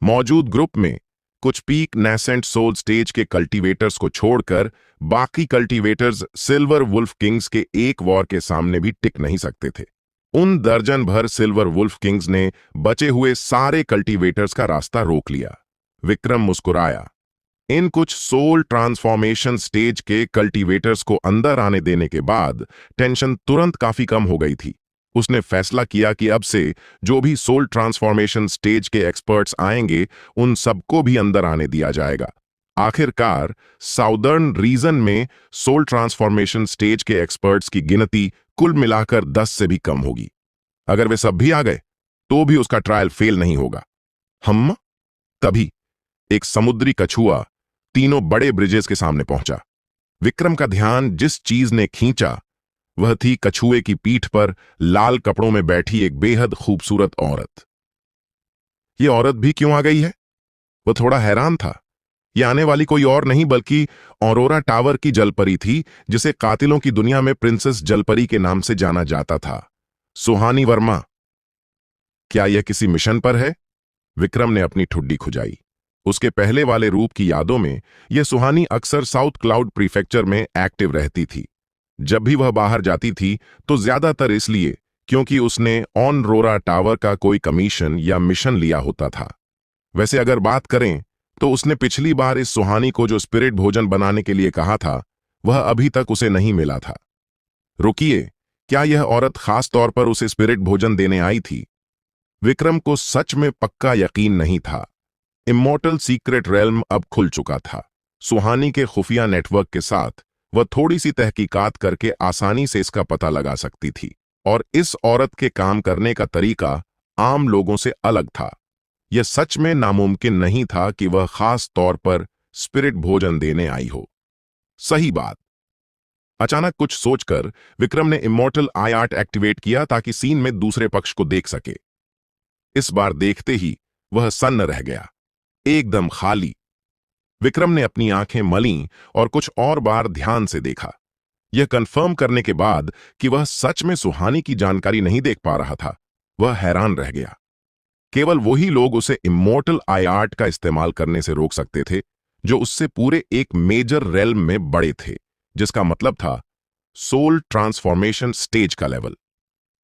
मौजूद ग्रुप में कुछ पीक नैसेंट सोल स्टेज के कल्टीवेटर्स को छोड़कर बाकी कल्टीवेटर्स सिल्वर वुल्फ किंग्स के एक वॉर के सामने भी टिक नहीं सकते थे। उन दर्जन भर सिल्वर वुल्फ किंग्स ने बचे हुए सारे कल्टीवेटर्स का रास्ता रोक लिया। विक्रम मुस्कुराया। इन कुछ सोल ट्रांसफॉर्मेशन स्टेज के कल्टीवेटर्स को अंदर आने देने के बाद टेंशन तुरंत काफी कम हो गई थी। उसने फैसला किया कि अब से जो भी सोल ट्रांसफॉर्मेशन स्टेज के एक्सपर्ट्स आएंगे उन सबको भी अंदर आने दिया जाएगा। आखिरकार साउदर्न रीजन में सोल ट्रांसफॉर्मेशन स्टेज के एक्सपर्ट्स की गिनती कुल मिलाकर 10 से भी कम होगी। अगर वे सब भी आ गए तो भी उसका ट्रायल फेल नहीं होगा। तभी एक समुद्री कछुआ तीनों बड़े ब्रिजेस के सामने पहुंचा। विक्रम का ध्यान जिस चीज ने खींचा वह थी कछुए की पीठ पर लाल कपड़ों में बैठी एक बेहद खूबसूरत औरत। यह औरत भी क्यों आ गई है? वह थोड़ा हैरान था। यह आने वाली कोई और नहीं बल्कि ऑरोरा टावर की जलपरी थी, जिसे कातिलों की दुनिया में प्रिंसेस जलपरी के नाम से जाना जाता था, सुहानी वर्मा। क्या यह किसी मिशन पर है? विक्रम ने अपनी ठुड्डी खुजाई। उसके पहले वाले रूप की यादों में यह सुहानी अक्सर साउथ क्लाउड प्रीफेक्चर में एक्टिव रहती थी। जब भी वह बाहर जाती थी तो ज्यादातर इसलिए क्योंकि उसने ऑन रोरा टावर का कोई कमीशन या मिशन लिया होता था। वैसे अगर बात करें तो उसने पिछली बार इस सुहानी को जो स्पिरिट भोजन बनाने के लिए कहा था वह अभी तक उसे नहीं मिला था। रुकिए, क्या यह औरत खास तौर पर उसे स्पिरिट भोजन देने आई थी? विक्रम को सच में पक्का यकीन नहीं था। इमोर्टल सीक्रेट रेल्म अब खुल चुका था। सुहानी के खुफिया नेटवर्क के साथ वह थोड़ी सी तहकीकात करके आसानी से इसका पता लगा सकती थी, और इस औरत के काम करने का तरीका आम लोगों से अलग था। यह सच में नामुमकिन नहीं था कि वह खास तौर पर स्पिरिट भोजन देने आई हो। सही बात। अचानक कुछ सोचकर विक्रम ने इमोर्टल आई आर्ट एक्टिवेट किया ताकि सीन में दूसरे पक्ष को देख सके। इस बार देखते ही वह सन्न रह गया, एकदम खाली। विक्रम ने अपनी आंखें मलीं और कुछ और बार ध्यान से देखा। यह कंफर्म करने के बाद कि वह सच में सुहानी की जानकारी नहीं देख पा रहा था, वह हैरान रह गया। केवल वही लोग उसे इमोर्टल आई आर्ट का इस्तेमाल करने से रोक सकते थे जो उससे पूरे एक मेजर रेल्म में बड़े थे, जिसका मतलब था सोल ट्रांसफॉर्मेशन स्टेज का लेवल।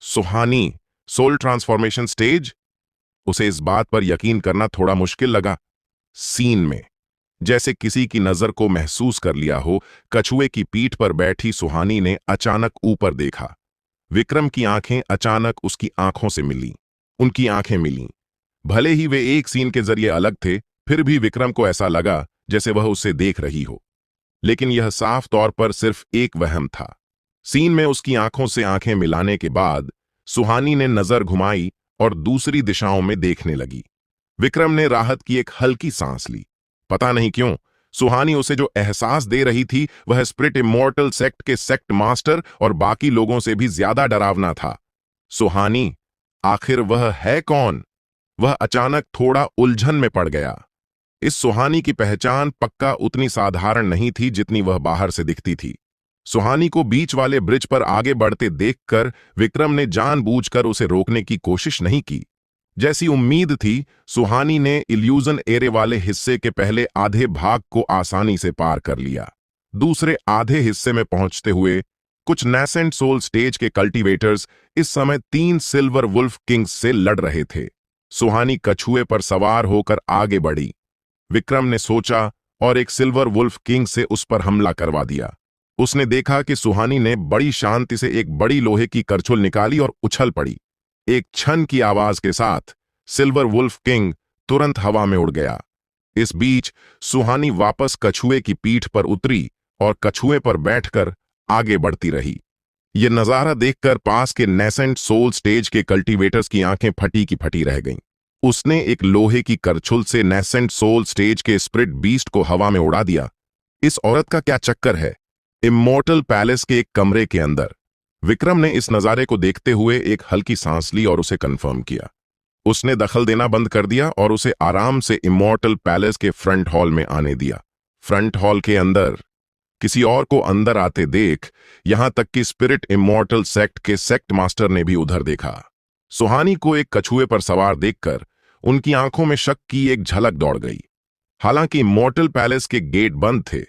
सुहानी सोल ट्रांसफॉर्मेशन स्टेज? उसे इस बात पर यकीन करना थोड़ा मुश्किल लगा। सीन में जैसे किसी की नजर को महसूस कर लिया हो, कछुए की पीठ पर बैठी सुहानी ने अचानक ऊपर देखा। विक्रम की आंखें अचानक उसकी आंखों से मिलीं। उनकी आंखें मिलीं। भले ही वे एक सीन के जरिए अलग थे, फिर भी विक्रम को ऐसा लगा जैसे वह उसे देख रही हो। लेकिन यह साफ तौर पर सिर्फ एक वहम था। सीन में उसकी आंखों से आंखें मिलाने के बाद सुहानी ने नजर घुमाई और दूसरी दिशाओं में देखने लगी। विक्रम ने राहत की एक हल्की सांस ली। पता नहीं क्यों सुहानी उसे जो एहसास दे रही थी वह स्पिरिट इमोर्टल सेक्ट के सेक्ट मास्टर और बाकी लोगों से भी ज्यादा डरावना था। सुहानी, आखिर वह है कौन? वह अचानक थोड़ा उलझन में पड़ गया। इस सुहानी की पहचान पक्का उतनी साधारण नहीं थी जितनी वह बाहर से दिखती थी। सुहानी को बीच वाले ब्रिज पर आगे बढ़ते देखकर विक्रम ने जानबूझकर उसे रोकने की कोशिश नहीं की। जैसी उम्मीद थी, सुहानी ने इल्यूजन एरे वाले हिस्से के पहले आधे भाग को आसानी से पार कर लिया। दूसरे आधे हिस्से में पहुंचते हुए कुछ नैसेंट सोल स्टेज के कल्टीवेटर्स इस समय 3 सिल्वर वुल्फ किंग्स से लड़ रहे थे। सुहानी कछुए पर सवार होकर आगे बढ़ी। विक्रम ने सोचा और एक सिल्वर वुल्फ किंग से उस पर हमला करवा दिया। उसने देखा कि सुहानी ने बड़ी शांति से एक बड़ी लोहे की करछुल निकाली और उछल पड़ी। एक छन की आवाज के साथ सिल्वर वुल्फ किंग तुरंत हवा में उड़ गया। इस बीच सुहानी वापस कछुए की पीठ पर उतरी और कछुए पर बैठकर आगे बढ़ती रही। यह नजारा देखकर पास के नेसेंट सोल स्टेज के कल्टीवेटर्स की आंखें फटी की फटी रह गईं। उसने एक लोहे की करछुल से नेसेंट सोल स्टेज के स्पिरिट बीस्ट को हवा में उड़ा दिया। इस औरत का क्या चक्कर है? इमॉर्टल पैलेस के एक कमरे के अंदर विक्रम ने इस नजारे को देखते हुए एक हल्की सांस ली और उसे कंफर्म किया। उसने दखल देना बंद कर दिया और उसे आराम से इमॉर्टल पैलेस के फ्रंट हॉल में आने दिया। फ्रंट हॉल के अंदर किसी और को अंदर आते देख यहां तक कि स्पिरिट इमॉर्टल सेक्ट के सेक्ट मास्टर ने भी उधर देखा। सुहानी को एक कछुए पर सवार देखकर उनकी आंखों में शक की एक झलक दौड़ गई। हालांकि इमॉर्टल पैलेस के गेट बंद थे,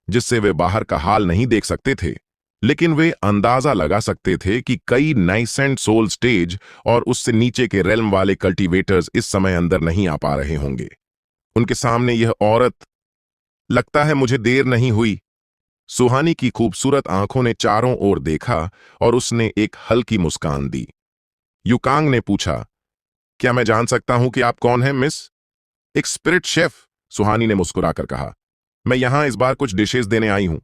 जिससे वे बाहर का हाल नहीं देख सकते थे, लेकिन वे अंदाजा लगा सकते थे कि कई नाइसेंट सोल स्टेज और उससे नीचे के रेल्म वाले कल्टीवेटर्स इस समय अंदर नहीं आ पा रहे होंगे। उनके सामने यह औरत, लगता है मुझे देर नहीं हुई। सुहानी की खूबसूरत आंखों ने चारों ओर देखा और उसने एक हल्की मुस्कान दी। युकांग ने पूछा, क्या मैं जान सकता हूं कि आप कौन हैं मिस? एक स्पिरिट शेफ, सुहानी ने मुस्कुराकर कहा। मैं यहां इस बार कुछ डिशेस देने आई हूं।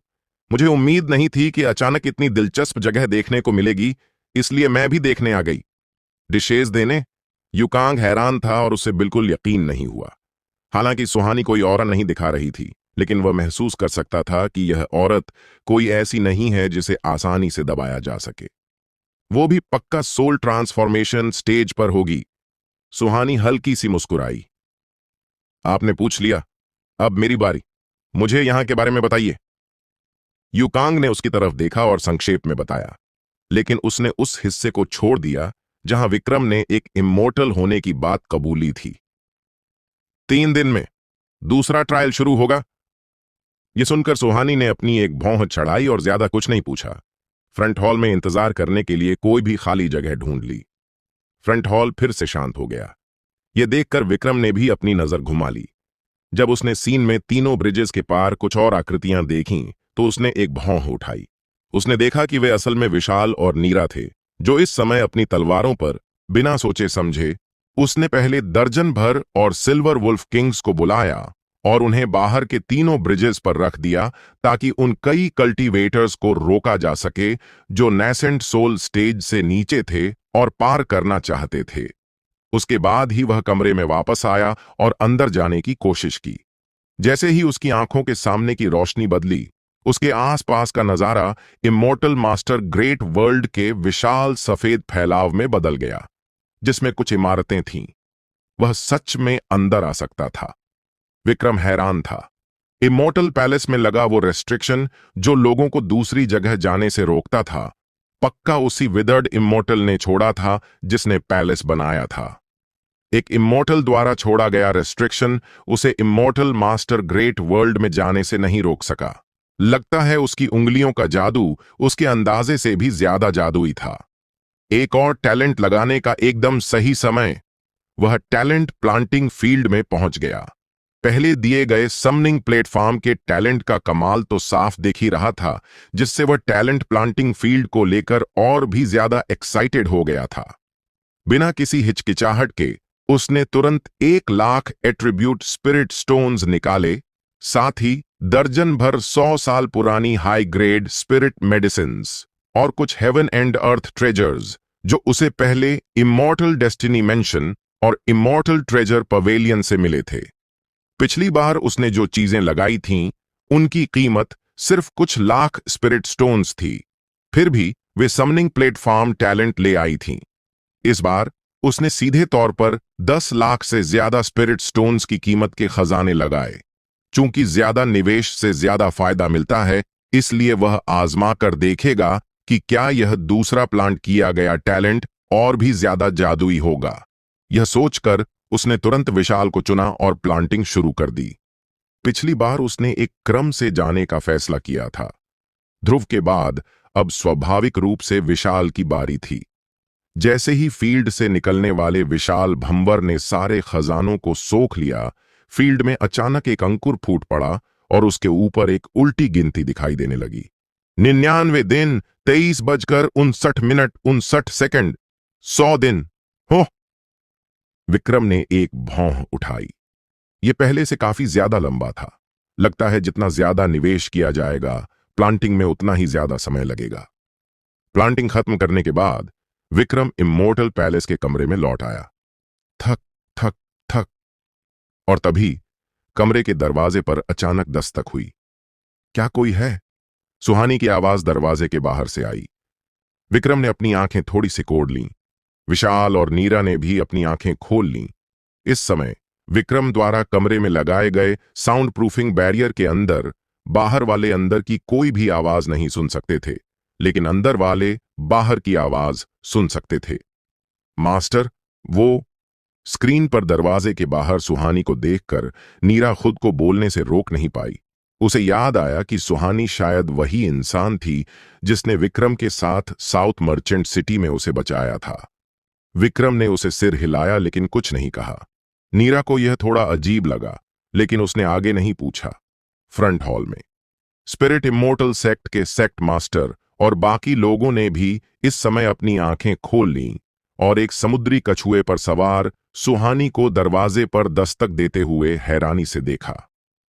मुझे उम्मीद नहीं थी कि अचानक इतनी दिलचस्प जगह देखने को मिलेगी, इसलिए मैं भी देखने आ गई। डिशेस देने? युकांग हैरान था और उसे बिल्कुल यकीन नहीं हुआ। हालांकि सुहानी कोई औरत नहीं दिखा रही थी, लेकिन वह महसूस कर सकता था कि यह औरत कोई ऐसी नहीं है जिसे आसानी से दबाया जा सके। वो भी पक्का सोल ट्रांसफॉर्मेशन स्टेज पर होगी। सुहानी हल्की सी मुस्कुराई। आपने पूछ लिया, अब मेरी बारी। मुझे यहां के बारे में बताइए। युकांग ने उसकी तरफ देखा और संक्षेप में बताया, लेकिन उसने उस हिस्से को छोड़ दिया जहां विक्रम ने एक इमोर्टल होने की बात कबूली थी। 3 दिन में दूसरा ट्रायल शुरू होगा। यह सुनकर सुहानी ने अपनी एक भौं चढ़ाई और ज्यादा कुछ नहीं पूछा। फ्रंट हॉल में इंतजार करने के लिए कोई भी खाली जगह ढूंढ ली। फ्रंट हॉल फिर से शांत हो गया। यह देखकर विक्रम ने भी अपनी नजर घुमा ली। जब उसने सीन में तीनों ब्रिजेस के पार कुछ और आकृतियां देखीं, तो उसने एक भौं उठाई। उसने देखा कि वे असल में विशाल और नीरा थे, जो इस समय अपनी तलवारों पर बिना सोचे समझे उसने पहले दर्जन भर और सिल्वर वुल्फ किंग्स को बुलाया और उन्हें बाहर के तीनों ब्रिजेस पर रख दिया ताकि उन कई कल्टीवेटर्स को रोका जा सके जो नेसेंट सोल स्टेज से नीचे थे और पार करना चाहते थे। उसके बाद ही वह कमरे में वापस आया और अंदर जाने की कोशिश की। जैसे ही उसकी आंखों के सामने की रोशनी बदली, उसके आसपास का नजारा इमॉर्टल मास्टर ग्रेट वर्ल्ड के विशाल सफेद फैलाव में बदल गया, जिसमें कुछ इमारतें थीं। वह सच में अंदर आ सकता था। विक्रम हैरान था। इमॉर्टल पैलेस में लगा वो रेस्ट्रिक्शन जो लोगों को दूसरी जगह जाने से रोकता था, पक्का उसी विदर्ड इमॉर्टल ने छोड़ा था जिसने पैलेस बनाया था। एक इमॉर्टल द्वारा छोड़ा गया रेस्ट्रिक्शन उसे इमॉर्टल मास्टर ग्रेट वर्ल्ड में जाने से नहीं रोक सका। लगता है उसकी उंगलियों का जादू उसके अंदाजे से भी ज्यादा जादुई था। एक और टैलेंट लगाने का एकदम सही समय। वह टैलेंट प्लांटिंग फील्ड में पहुंच गया। पहले दिए गए समनिंग प्लेटफॉर्म के टैलेंट का कमाल तो साफ दिख ही रहा था, जिससे वह टैलेंट प्लांटिंग फील्ड को लेकर और भी ज्यादा एक्साइटेड हो गया था। बिना किसी हिचकिचाहट के उसने तुरंत 1,00,000 एट्रीब्यूट स्पिरिट स्टोन्स निकाले, साथ ही दर्जन भर 100 साल पुरानी हाई ग्रेड स्पिरिट मेडिसिन्स और कुछ हेवन एंड अर्थ ट्रेजर्स जो उसे पहले इमॉर्टल डेस्टिनी मेंशन और इमॉर्टल ट्रेजर पवेलियन से मिले थे। पिछली बार उसने जो चीजें लगाई थीं, उनकी कीमत सिर्फ कुछ लाख स्पिरिट स्टोन्स थी, फिर भी वे समनिंग प्लेटफॉर्म टैलेंट ले आई थीं। इस बार उसने सीधे तौर पर 10 लाख से ज्यादा स्पिरिट स्टोन्स की कीमत के खजाने लगाए। चूंकि ज्यादा निवेश से ज्यादा फायदा मिलता है, इसलिए वह आजमा कर देखेगा कि क्या यह दूसरा प्लांट किया गया टैलेंट और भी ज्यादा जादुई होगा। यह सोचकर उसने तुरंत विशाल को चुना और प्लांटिंग शुरू कर दी। पिछली बार उसने एक क्रम से जाने का फैसला किया था। ध्रुव के बाद अब स्वाभाविक रूप से विशाल की बारी थी। जैसे ही फील्ड से निकलने वाले विशाल भंवर ने सारे खजानों को सोख लिया, फील्ड में अचानक एक अंकुर फूट पड़ा और उसके ऊपर एक उल्टी गिनती दिखाई देने लगी। 99 दिन 23:59 59 100 दिन। हो! विक्रम ने एक भौं उठाई। ये पहले से काफी ज्यादा लंबा था। लगता है जितना ज्यादा निवेश किया जाएगा प्लांटिंग में उतना ही ज्यादा समय लगेगा। प्लांटिंग खत्म करने के बाद विक्रम इमोर्टल पैलेस के कमरे में लौट आया। थक थक थक। और तभी कमरे के दरवाजे पर अचानक दस्तक हुई। क्या कोई है? सुहानी की आवाज दरवाजे के बाहर से आई। विक्रम ने अपनी आंखें थोड़ी सिकोड़ लीं। विशाल और नीरा ने भी अपनी आंखें खोल लीं। इस समय विक्रम द्वारा कमरे में लगाए गए साउंड प्रूफिंग बैरियर के अंदर बाहर वाले अंदर की कोई भी आवाज नहीं सुन सकते थे, लेकिन अंदर वाले बाहर की आवाज सुन सकते थे। मास्टर, वो। स्क्रीन पर दरवाजे के बाहर सुहानी को देखकर नीरा खुद को बोलने से रोक नहीं पाई। उसे याद आया कि सुहानी शायद वही इंसान थी जिसने विक्रम के साथ साउथ मर्चेंट सिटी में उसे बचाया था। विक्रम ने उसे सिर हिलाया लेकिन कुछ नहीं कहा। नीरा को यह थोड़ा अजीब लगा, लेकिन उसने आगे नहीं पूछा। फ्रंट हॉल में स्पिरिट इमोर्टल सेक्ट के सेक्ट मास्टर और बाकी लोगों ने भी इस समय अपनी आंखें खोल लीं और एक समुद्री कछुए पर सवार सुहानी को दरवाजे पर दस्तक देते हुए हैरानी से देखा।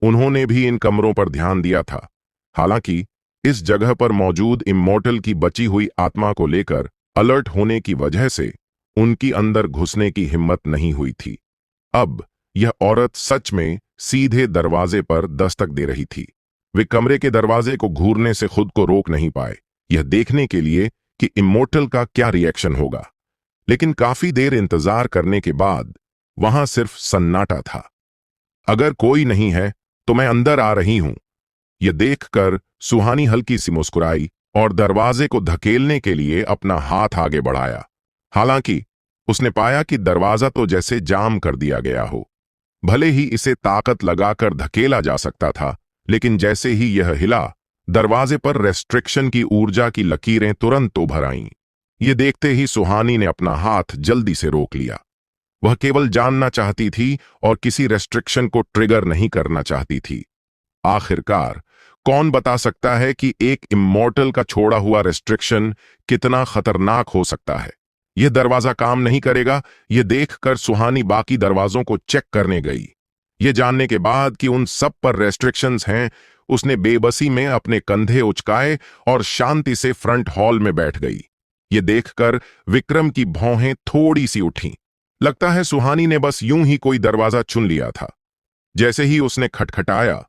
उन्होंने भी इन कमरों पर ध्यान दिया था। हालांकि इस जगह पर मौजूद इमोर्टल की बची हुई आत्मा को लेकर अलर्ट होने की वजह से उनकी अंदर घुसने की हिम्मत नहीं हुई थी। अब यह औरत सच में सीधे दरवाजे पर दस्तक दे रही थी। वे कमरे के दरवाजे को घूरने से खुद को रोक नहीं पाए, यह देखने के लिए कि इमोर्टल का क्या रिएक्शन होगा। लेकिन काफी देर इंतजार करने के बाद वहां सिर्फ सन्नाटा था। अगर कोई नहीं है तो मैं अंदर आ रही हूं। यह देखकर सुहानी हल्की सी मुस्कुराई और दरवाजे को धकेलने के लिए अपना हाथ आगे बढ़ाया। हालांकि उसने पाया कि दरवाजा तो जैसे जाम कर दिया गया हो। भले ही इसे ताकत लगाकर धकेला जा सकता था, लेकिन जैसे ही यह हिला, दरवाजे पर रेस्ट्रिक्शन की ऊर्जा की लकीरें तुरंत उभर आईं। ये देखते ही सुहानी ने अपना हाथ जल्दी से रोक लिया। वह केवल जानना चाहती थी और किसी रेस्ट्रिक्शन को ट्रिगर नहीं करना चाहती थी। आखिरकार कौन बता सकता है कि एक इमोर्टल का छोड़ा हुआ रेस्ट्रिक्शन कितना खतरनाक हो सकता है। यह दरवाजा काम नहीं करेगा, यह देखकर सुहानी बाकी दरवाजों को चेक करने गई। यह जानने के बाद कि उन सब पर रेस्ट्रिक्शंस हैं, उसने बेबसी में अपने कंधे उचकाए और शांति से फ्रंट हॉल में बैठ गई। यह देखकर विक्रम की भौहें थोड़ी सी उठीं। लगता है सुहानी ने बस यूं ही कोई दरवाजा चुन लिया था। जैसे ही उसने खटखटाया,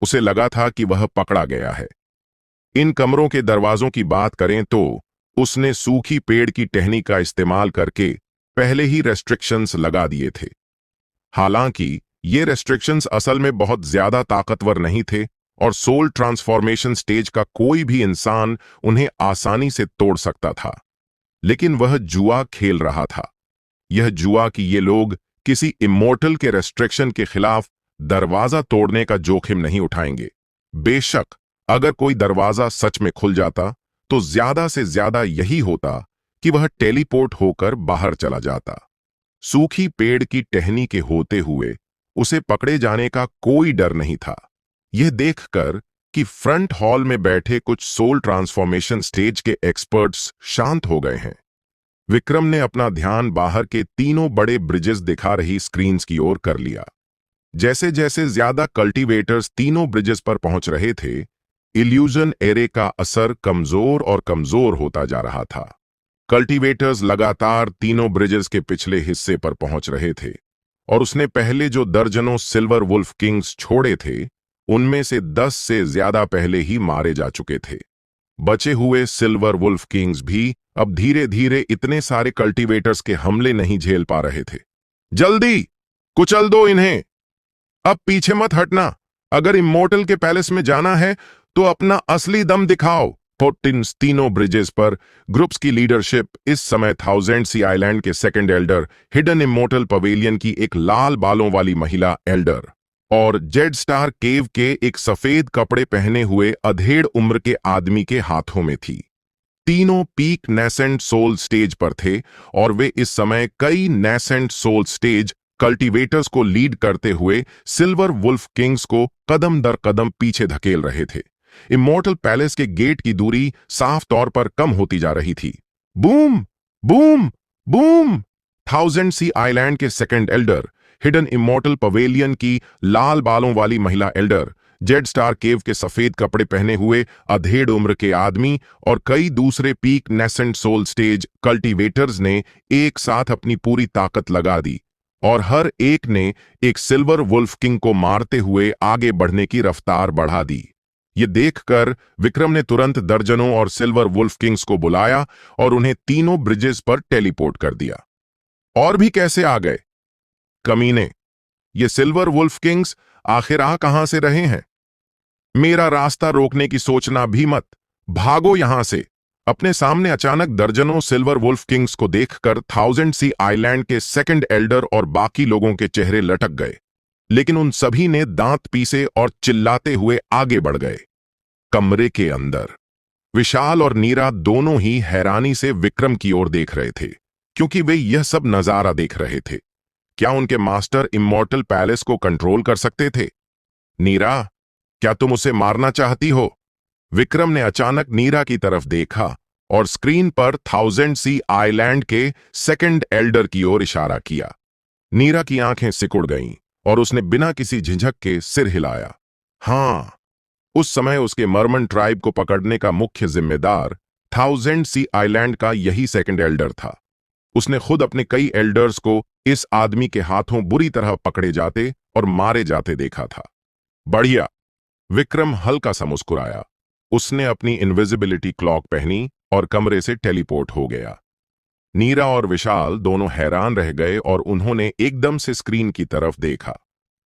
उसे लगा था कि वह पकड़ा गया है। इन कमरों के दरवाजों की बात करें तो उसने सूखी पेड़ की टहनी का इस्तेमाल करके पहले ही रेस्ट्रिक्शंस लगा दिए थे। हालांकि ये रेस्ट्रिक्शंस असल में बहुत ज्यादा ताकतवर नहीं थे और सोल ट्रांसफॉर्मेशन स्टेज का कोई भी इंसान उन्हें आसानी से तोड़ सकता था। लेकिन वह जुआ खेल रहा था। यह जुआ कि ये लोग किसी इमोर्टल के रेस्ट्रिक्शन के खिलाफ दरवाजा तोड़ने का जोखिम नहीं उठाएंगे। बेशक अगर कोई दरवाजा सच में खुल जाता तो ज्यादा से ज्यादा यही होता कि वह टेलीपोर्ट होकर बाहर चला जाता। सूखी पेड़ की टहनी के होते हुए उसे पकड़े जाने का कोई डर नहीं था। यह देखकर कि फ्रंट हॉल में बैठे कुछ सोल ट्रांसफॉर्मेशन स्टेज के एक्सपर्ट्स शांत हो गए हैं, विक्रम ने अपना ध्यान बाहर के तीनों बड़े ब्रिजेस दिखा रही स्क्रीन्स की ओर कर लिया। जैसे जैसे ज्यादा कल्टीवेटर्स तीनों ब्रिजेस पर पहुंच रहे थे, इल्यूजन एरे का असर कमजोर और कमजोर होता जा रहा था। कल्टीवेटर्स लगातार तीनों ब्रिजेस के पिछले हिस्से पर पहुंच रहे थे और उसने पहले जो दर्जनों सिल्वर वुल्फ किंग्स छोड़े थे, उनमें से 10 से ज्यादा पहले ही मारे जा चुके थे। बचे हुए सिल्वर वुल्फ किंग्स भी अब धीरे धीरे इतने सारे कल्टीवेटर्स के हमले नहीं झेल पा रहे थे। जल्दी कुचल दो इन्हें, अब पीछे मत हटना। अगर इमोर्टल के पैलेस में जाना है तो अपना असली दम दिखाओ। फोर्टिन्स तीनों ब्रिजेस पर ग्रुप्स की लीडरशिप इस समय थाउजेंड सी आइलैंड के second elder, hidden immortal pavilion की एक लाल बालों वाली महिला एल्डर और जेड स्टार केव के एक सफेद कपड़े पहने हुए अधेड़ उम्र के आदमी के हाथों में थी। तीनों पीक नेसेंट सोल स्टेज पर थे और वे इस समय कई नेसेंट सोल स्टेज कल्टीवेटर्स को लीड करते हुए सिल्वर वुल्फ किंग्स को कदम दर कदम पीछे धकेल रहे थे। इमॉर्टल पैलेस के गेट की दूरी साफ तौर पर कम होती जा रही थी। Boom boom boom. Thousand sea island के second elder, hidden immortal pavilion की लाल बालों वाली महिला एल्डर, जेड स्टार केव के सफेद कपड़े पहने हुए अधेड़ उम्र के आदमी और कई दूसरे peak nascent soul stage cultivators ने एक साथ अपनी पूरी ताकत लगा दी और हर एक ने एक सिल्वर वुल्फ किंग को मारते हुए आगे बढ़ने की रफ्तार बढ़ा दी। ये देखकर विक्रम ने तुरंत दर्जनों और सिल्वर वुल्फ किंग्स को बुलाया और उन्हें तीनों ब्रिजेस पर टेलीपोर्ट कर दिया। और भी कैसे आ गए कमीने? ये सिल्वर वुल्फ किंग्स आखिर आ कहां से रहे हैं? मेरा रास्ता रोकने की सोचना भी मत, भागो यहां से। अपने सामने अचानक दर्जनों सिल्वर वुल्फ किंग्स को देखकर थाउजेंड सी आइलैंड के सेकंड एल्डर और बाकी लोगों के चेहरे लटक गए, लेकिन उन सभी ने दांत पीसे और चिल्लाते हुए आगे बढ़ गए। कमरे के अंदर विशाल और नीरा दोनों ही हैरानी से विक्रम की ओर देख रहे थे, क्योंकि वे यह सब नजारा देख रहे थे। क्या उनके मास्टर इमॉर्टल पैलेस को कंट्रोल कर सकते थे? नीरा, क्या तुम उसे मारना चाहती हो? विक्रम ने अचानक नीरा की तरफ देखा और स्क्रीन पर थाउजेंड सी आइलैंड के सेकंड एल्डर की ओर इशारा किया। नीरा की आंखें सिकुड़ गईं और उसने बिना किसी झिझक के सिर हिलाया। हां, उस समय उसके मर्मन ट्राइब को पकड़ने का मुख्य जिम्मेदार थाउजेंड सी आइलैंड का यही सेकंड एल्डर था। उसने खुद अपने कई एल्डर्स को इस आदमी के हाथों बुरी तरह पकड़े जाते और मारे जाते देखा था। बढ़िया, विक्रम हल्का सा मुस्कुराया। उसने अपनी इनविजिबिलिटी क्लॉक पहनी और कमरे से टेलीपोर्ट हो गया। नीरा और विशाल दोनों हैरान रह गए और उन्होंने एकदम से स्क्रीन की तरफ देखा।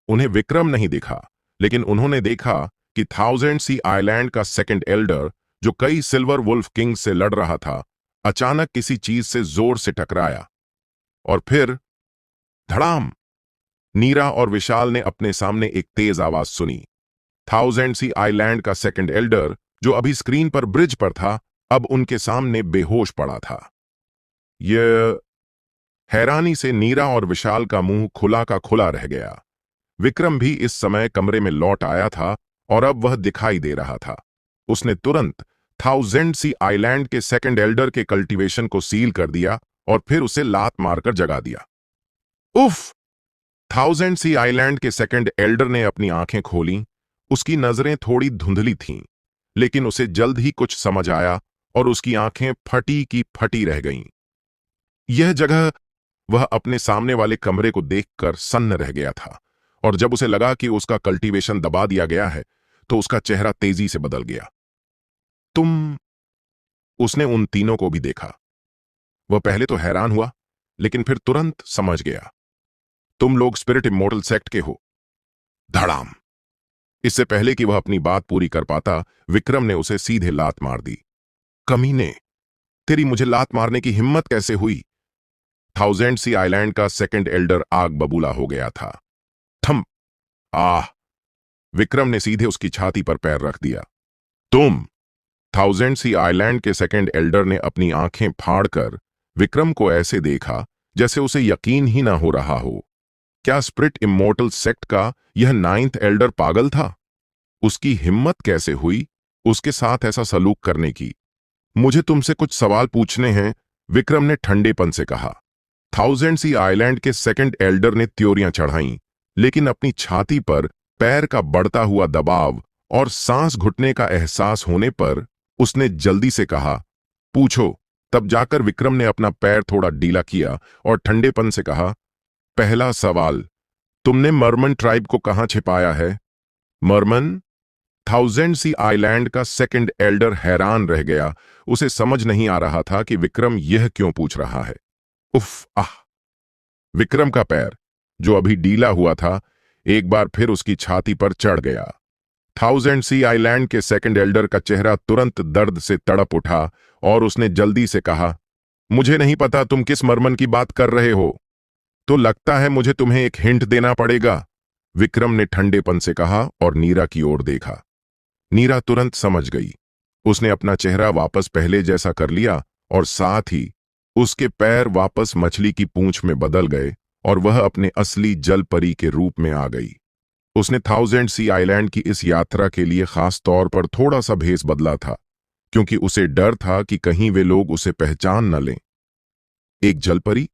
उन्हें विक्रम नहीं दिखा, लेकिन उन्होंने देखा कि थाउजेंड सी आइलैंड का सेकंड एल्डर, जो कई सिल्वर वुल्फ किंग से लड़ रहा था, अचानक किसी चीज से जोर से टकराया और फिर धड़ाम। नीरा और विशाल ने अपने सामने एक तेज आवाज सुनी। थाउजेंड सी आइलैंड का सेकंड एल्डर, जो अभी स्क्रीन पर ब्रिज पर था, अब उनके सामने बेहोश पड़ा था। यह हैरानी से नीरा और विशाल का मुंह खुला का खुला रह गया। विक्रम भी इस समय कमरे में लौट आया था और अब वह दिखाई दे रहा था। उसने तुरंत थाउजेंड सी आइलैंड के सेकंड एल्डर के कल्टीवेशन को सील कर दिया और फिर उसे लात मारकर जगा दिया। उफ! थाउजेंड सी आइलैंड के सेकंड एल्डर ने अपनी आंखें खोलीं। उसकी नजरें थोड़ी धुंधली थीं, लेकिन उसे जल्द ही कुछ समझ आया और उसकी आंखें फटी की फटी रह गईं। यह जगह, वह अपने सामने वाले कमरे को देखकर सन्न रह गया था और जब उसे लगा कि उसका कल्टीवेशन दबा दिया गया है, तो उसका चेहरा तेजी से बदल गया। तुम? उसने उन तीनों को भी देखा। वह पहले तो हैरान हुआ, लेकिन फिर तुरंत समझ गया। तुम लोग स्पिरिट इमॉर्टल सेक्ट के हो। धड़ाम। इससे पहले कि वह अपनी बात पूरी कर पाता, विक्रम ने उसे सीधे लात मार दी। कमीने, तेरी मुझे लात मारने की हिम्मत कैसे हुई? थाउजेंड सी आइलैंड का सेकंड एल्डर आग बबूला हो गया था। थम! आह! विक्रम ने सीधे उसकी छाती पर पैर रख दिया। तुम? थाउजेंड सी आइलैंड के सेकंड एल्डर ने अपनी आंखें फाड़कर विक्रम को ऐसे देखा जैसे उसे यकीन ही ना हो रहा हो। क्या स्पिरिट इमॉर्टल सेक्ट का यह नाइन्थ एल्डर पागल था? उसकी हिम्मत कैसे हुई उसके साथ ऐसा सलूक करने की? मुझे तुमसे कुछ सवाल पूछने हैं, विक्रम ने ठंडेपन से कहा। थाउजेंड सी आइलैंड के सेकंड एल्डर ने त्योरियां चढ़ाईं, लेकिन अपनी छाती पर पैर का बढ़ता हुआ दबाव और सांस घुटने का एहसास होने पर उसने जल्दी से कहा, पूछो। तब जाकर विक्रम ने अपना पैर थोड़ा ढीला किया और ठंडेपन से कहा, पहला सवाल, तुमने मर्मन ट्राइब को कहां छिपाया है? मर्मन? थाउजेंड सी आइलैंड का सेकंड एल्डर हैरान रह गया। उसे समझ नहीं आ रहा था कि विक्रम यह क्यों पूछ रहा है। उफ! आह! विक्रम का पैर, जो अभी ढीला हुआ था, एक बार फिर उसकी छाती पर चढ़ गया। थाउजेंड सी आइलैंड के सेकंड एल्डर का चेहरा तुरंत दर्द से तड़प उठा और उसने जल्दी से कहा, मुझे नहीं पता तुम किस मर्मन की बात कर रहे हो। तो लगता है मुझे तुम्हें एक हिंट देना पड़ेगा, विक्रम ने ठंडेपन से कहा और नीरा की ओर देखा। नीरा तुरंत समझ गई। उसने अपना चेहरा वापस पहले जैसा कर लिया और साथ ही उसके पैर वापस मछली की पूंछ में बदल गए और वह अपने असली जल परी के रूप में आ गई। उसने थाउजेंड सी आइलैंड की इस यात्रा के लिए खास तौर पर थोड़ा सा भेस बदला था, क्योंकि उसे डर था कि कहीं वे लोग उसे पहचान न लें। एक जल परी?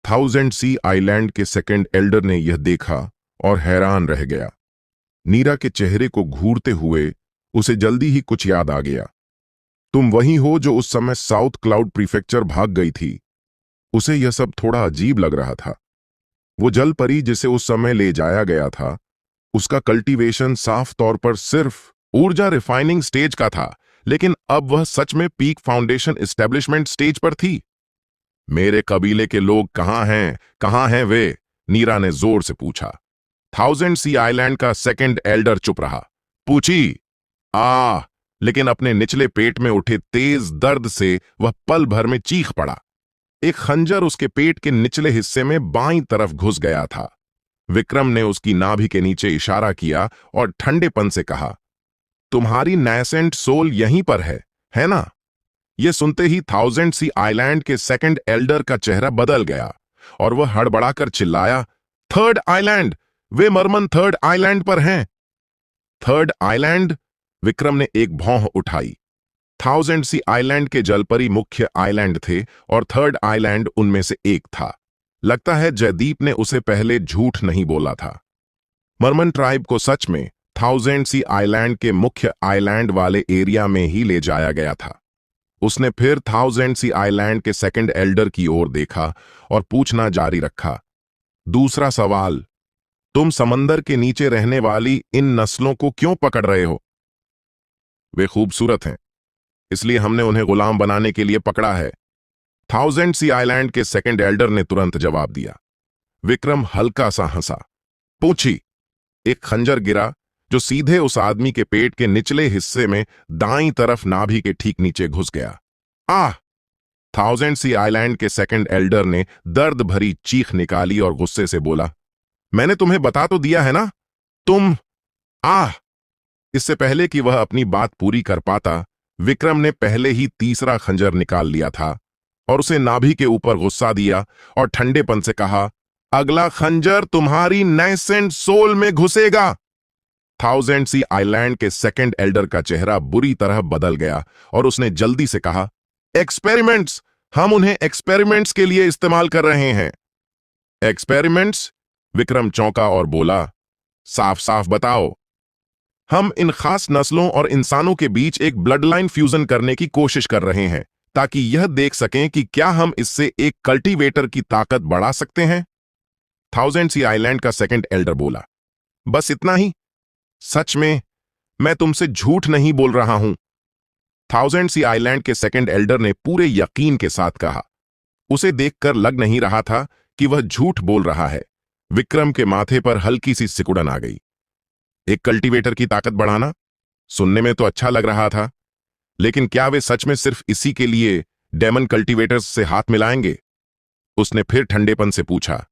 थाउजेंड सी आइलैंड के सेकंड एल्डर ने यह देखा और हैरान रह गया। नीरा के चेहरे को घूरते हुए उसे जल्दी ही कुछ याद आ गया। तुम वही हो जो उस समय साउथ क्लाउड प्रीफेक्चर भाग गई थी। उसे यह सब थोड़ा अजीब लग रहा था। वो जल परी जिसे उस समय ले जाया गया था, उसका कल्टीवेशन साफ तौर पर सिर्फ ऊर्जा रिफाइनिंग स्टेज का था, लेकिन अब वह सच में पीक फाउंडेशन एस्टेब्लिशमेंट स्टेज पर थी। मेरे कबीले के लोग कहां हैं वे? नीरा ने जोर से पूछा। थाउजेंड सी आइलैंड का सेकंड एल्डर चुप रहा। पूछी लेकिन अपने निचले पेट में उठे तेज दर्द से वह पल भर में चीख पड़ा। एक खंजर उसके पेट के निचले हिस्से में बाईं तरफ घुस गया था। विक्रम ने उसकी नाभि के नीचे इशारा किया और ठंडेपन से कहा, तुम्हारी नैसेंट सोल यहीं पर है ना? यह सुनते ही थाउजेंड सी आइलैंड के सेकंड एल्डर का चेहरा बदल गया और वह हड़बड़ाकर चिल्लाया, थर्ड आइलैंड! वे मरमन थर्ड आइलैंड पर हैं। Third island? विक्रम ने एक भौं उठाई। थाउजेंड सी आइलैंड के जलपरी मुख्य आइलैंड थे और थर्ड आइलैंड उनमें से एक था। लगता है जयदीप ने उसे पहले झूठ नहीं बोला था। मरमन ट्राइब को सच में थाउजेंड सी आइलैंड के मुख्य आइलैंड वाले एरिया में ही ले जाया गया था। उसने फिर थाउजेंड सी आइलैंड के सेकंड एल्डर की ओर देखा और पूछना जारी रखा, दूसरा सवाल, तुम समंदर के नीचे रहने वाली इन नस्लों को क्यों पकड़ रहे हो? वे खूबसूरत हैं, इसलिए हमने उन्हें गुलाम बनाने के लिए पकड़ा है। थाउजेंड सी आइलैंड के सेकंड एल्डर ने तुरंत जवाब दिया। विक्रम हल्का सा हंसा। पूछी। एक खंजर गिरा जो सीधे उस आदमी के पेट के निचले हिस्से में दाईं तरफ नाभि के ठीक नीचे घुस गया। आह! थाउजेंड सी आइलैंड के सेकंड एल्डर ने दर्द भरी चीख निकाली और गुस्से से बोला, मैंने तुम्हें बता तो दिया है ना, तुम आह! इससे पहले कि वह अपनी बात पूरी कर पाता, विक्रम ने पहले ही तीसरा खंजर निकाल लिया था और उसे नाभि के ऊपर गुस्सा दिया और ठंडेपन से कहा, अगला खंजर तुम्हारी नैसेंट सोल में घुसेगा। थाउजेंड सी आइलैंड के सेकंड एल्डर का चेहरा बुरी तरह बदल गया और उसने जल्दी से कहा, एक्सपेरिमेंट्स! हम उन्हें एक्सपेरिमेंट्स के लिए इस्तेमाल कर रहे हैं। एक्सपेरिमेंट्स? विक्रम चौंका और बोला, साफ साफ बताओ। हम इन खास नस्लों और इंसानों के बीच एक ब्लड लाइन फ्यूजन करने की कोशिश कर रहे हैं, ताकि यह देख सकें कि क्या हम इससे एक कल्टीवेटर की ताकत बढ़ा सकते हैं। थाउजेंड सी आइलैंड का सेकंड एल्डर बोला, बस इतना ही? सच में? मैं तुमसे झूठ नहीं बोल रहा हूं। थाउजेंड सी आइलैंड के सेकंड एल्डर ने पूरे यकीन के साथ कहा। उसे देखकर लग नहीं रहा था कि वह झूठ बोल रहा है। विक्रम के माथे पर हल्की सी सिकुड़न आ गई। एक कल्टीवेटर की ताकत बढ़ाना? सुनने में तो अच्छा लग रहा था, लेकिन क्या वे सच में सिर्फ इसी के लिए डेमन कल्टीवेटर्स से हाथ मिलाएंगे? उसने फिर ठंडेपन से पूछा,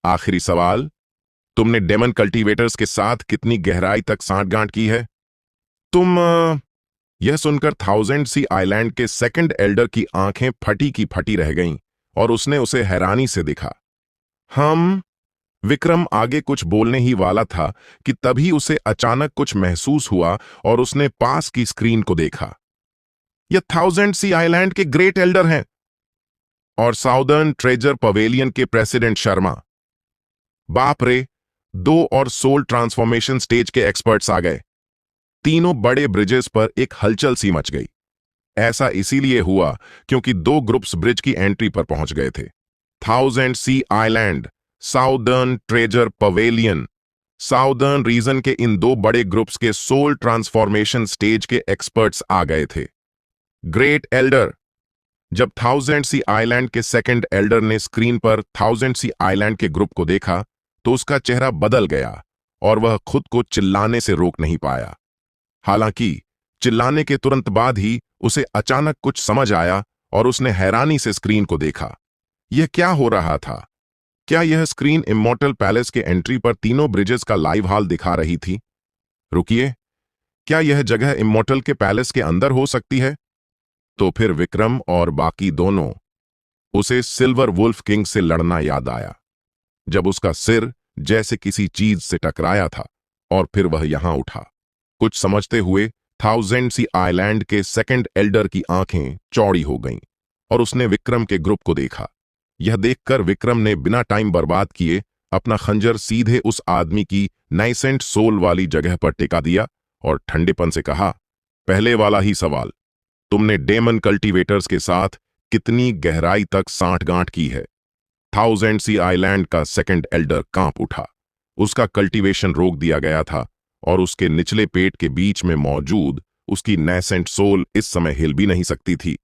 आखिरी सवाल, तुमने डेमन कल्टीवेटर्स के साथ कितनी गहराई तक सांठगांठ की है? तुम यह सुनकर थाउजेंड सी आइलैंड के सेकंड एल्डर की आंखें फटी की फटी रह गईं और उसने उसे हैरानी से देखा। विक्रम आगे कुछ बोलने ही वाला था कि तभी उसे अचानक कुछ महसूस हुआ और उसने पास की स्क्रीन को देखा। यह थाउजेंड सी आइलैंड के ग्रेट एल्डर हैं और साउदर्न ट्रेजर पवेलियन के प्रेसिडेंट शर्मा। बाप रे, 2 और सोल ट्रांसफॉर्मेशन स्टेज के एक्सपर्ट्स आ गए। तीनों बड़े ब्रिजेस पर एक हलचल सी मच गई। ऐसा इसीलिए हुआ क्योंकि 2 ग्रुप्स ब्रिज की एंट्री पर पहुंच गए थे। Thousand sea island, southern treasure pavilion. Southern region के इन 2 बड़े ग्रुप्स के सोल ट्रांसफॉर्मेशन स्टेज के एक्सपर्ट्स आ गए थे। Great elder. जब थाउजेंड सी आइलैंड के सेकंड एल्डर ने स्क्रीन पर थाउजेंड सी आइलैंड के ग्रुप को देखा तो उसका चेहरा बदल गया और वह खुद को चिल्लाने से रोक नहीं पाया। हालांकि चिल्लाने के तुरंत बाद ही उसे अचानक कुछ समझ आया और उसने हैरानी से स्क्रीन को देखा। यह क्या हो रहा था? क्या यह स्क्रीन इमॉर्टल पैलेस के एंट्री पर तीनों ब्रिजेस का लाइव हाल दिखा रही थी? रुकिए, क्या यह जगह इमॉर्टल के पैलेस के अंदर हो सकती है? तो फिर विक्रम और बाकी दोनों उसे सिल्वर वुल्फ किंग से लड़ना याद आया, जब उसका सिर जैसे किसी चीज से टकराया था और फिर वह यहां उठा। कुछ समझते हुए थाउजेंड सी आइलैंड के सेकंड एल्डर की आंखें चौड़ी हो गईं और उसने विक्रम के ग्रुप को देखा। यह देखकर विक्रम ने बिना टाइम बर्बाद किए अपना खंजर सीधे उस आदमी की नाइसेंट सोल वाली जगह पर टिका दिया और ठंडेपन से कहा, पहले वाला ही सवाल, तुमने डेमन कल्टीवेटर्स के साथ कितनी गहराई तक सांठगांठ की है? थाउजेंड सी आइलैंड का सेकंड एल्डर कांप उठा। उसका कल्टीवेशन रोक दिया गया था और उसके निचले पेट के बीच में मौजूद उसकी नैसेंट सोल इस समय हिल भी नहीं सकती थी।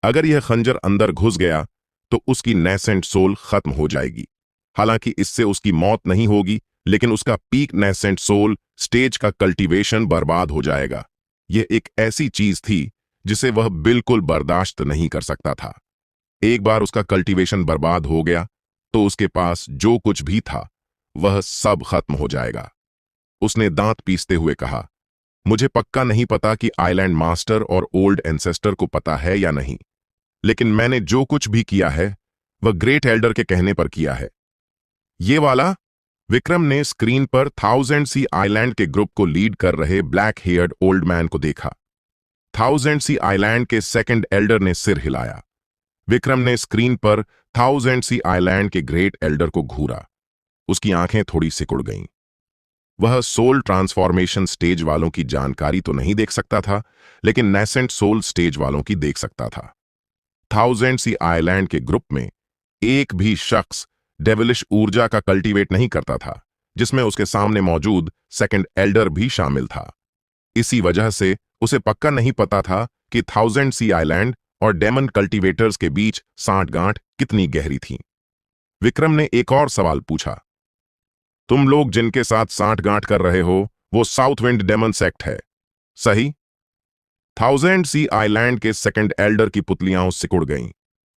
अगर यह खंजर अंदर घुस गया तो उसकी नैसेंट सोल खत्म हो जाएगी। हालांकि इससे उसकी मौत नहीं होगी, लेकिन उसका पीक नैसेंट सोल स्टेज का कल्टीवेशन बर्बाद हो जाएगा। यह एक ऐसी चीज थी जिसे वह बिल्कुल बर्दाश्त नहीं कर सकता था। एक बार उसका कल्टीवेशन बर्बाद हो गया तो उसके पास जो कुछ भी था वह सब खत्म हो जाएगा। उसने दांत पीसते हुए कहा, मुझे पक्का नहीं पता कि आइलैंड मास्टर और ओल्ड एंसेस्टर को पता है या नहीं, लेकिन मैंने जो कुछ भी किया है वह ग्रेट एल्डर के कहने पर किया है। ये वाला? विक्रम ने स्क्रीन पर थाउजेंड सी आइलैंड के ग्रुप को लीड कर रहे ब्लैक हेयर्ड ओल्ड मैन को देखा। थाउजेंड सी आइलैंड के सेकंड एल्डर ने सिर हिलाया। विक्रम ने स्क्रीन पर थाउजेंड सी आइलैंड के ग्रेट एल्डर को घूरा। उसकी आंखें थोड़ी सिकुड़ गईं। वह सोल ट्रांसफॉर्मेशन स्टेज वालों की जानकारी तो नहीं देख सकता था, लेकिन नैसेंट सोल स्टेज वालों की देख सकता था। थाउजेंड सी आइलैंड के ग्रुप में एक भी शख्स डेविलिश ऊर्जा का कल्टीवेट नहीं करता था, जिसमें उसके सामने मौजूद सेकंड एल्डर भी शामिल था। इसी वजह से उसे पक्का नहीं पता था कि थाउजेंड सी आइलैंड और डेमन कल्टीवेटर्स के बीच सांठगांठ कितनी गहरी थी। विक्रम ने एक और सवाल पूछा, तुम लोग जिनके साथ सांठगांठ कर रहे हो वो साउथ विंड डेमन सेक्ट है, सही? थाउजेंड सी आइलैंड के सेकंड एल्डर की पुतलियां सिकुड़ गईं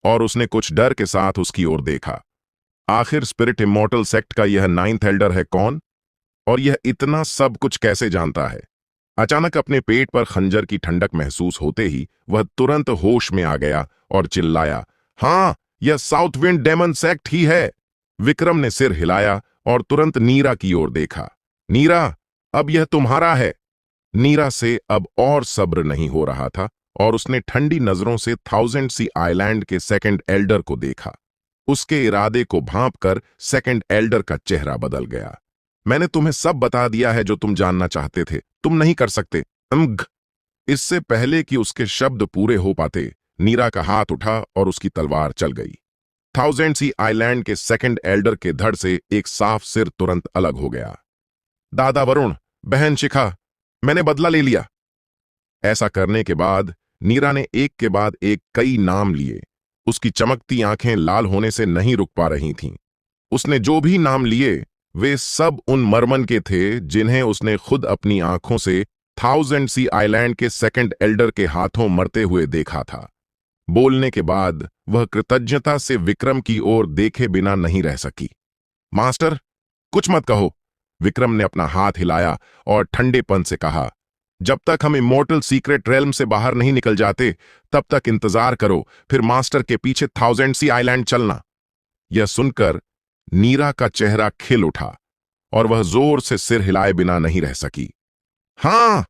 और उसने कुछ डर के साथ उसकी ओर देखा। आखिर स्पिरिट इमॉर्टल सेक्ट का यह नाइन्थ एल्डर है कौन, और यह इतना सब कुछ कैसे जानता है? अचानक अपने पेट पर खंजर की ठंडक महसूस होते ही वह तुरंत होश में आ गया और चिल्लाया, हां, यह साउथ विंड डेमन सेक्ट ही है। विक्रम ने सिर हिलाया और तुरंत नीरा की ओर देखा। नीरा, अब यह तुम्हारा है। नीरा से अब और सब्र नहीं हो रहा था और उसने ठंडी नजरों से थाउजेंड सी आइलैंड के सेकंड एल्डर को देखा। उसके इरादे को भांपकर सेकंड एल्डर का चेहरा बदल गया। मैंने तुम्हें सब बता दिया है जो तुम जानना चाहते थे, तुम नहीं कर सकते। इससे पहले कि उसके शब्द पूरे हो पाते, नीरा का हाथ उठा और उसकी तलवार चल गई। थाउजेंड सी आइलैंड के सेकंड एल्डर के धड़ से एक साफ सिर तुरंत अलग हो गया। दादा वरुण, बहन शिखा, मैंने बदला ले लिया। ऐसा करने के बाद नीरा ने एक के बाद एक कई नाम लिए। उसकी चमकती आंखें लाल होने से नहीं रुक पा रही थीं। उसने जो भी नाम लिए वे सब उन मरमन के थे जिन्हें उसने खुद अपनी आंखों से थाउजेंड सी आइलैंड के सेकंड एल्डर के हाथों मरते हुए देखा था। बोलने के बाद वह कृतज्ञता से विक्रम की ओर देखे बिना नहीं रह सकी। मास्टर, कुछ मत कहो। विक्रम ने अपना हाथ हिलाया और ठंडेपन से कहा, जब तक हम इमोर्टल सीक्रेट रेल्म से बाहर नहीं निकल जाते तब तक इंतजार करो, फिर मास्टर के पीछे थाउजेंड सी आइलैंड चलना। यह सुनकर नीरा का चेहरा खिल उठा और वह जोर से सिर हिलाए बिना नहीं रह सकी। हां!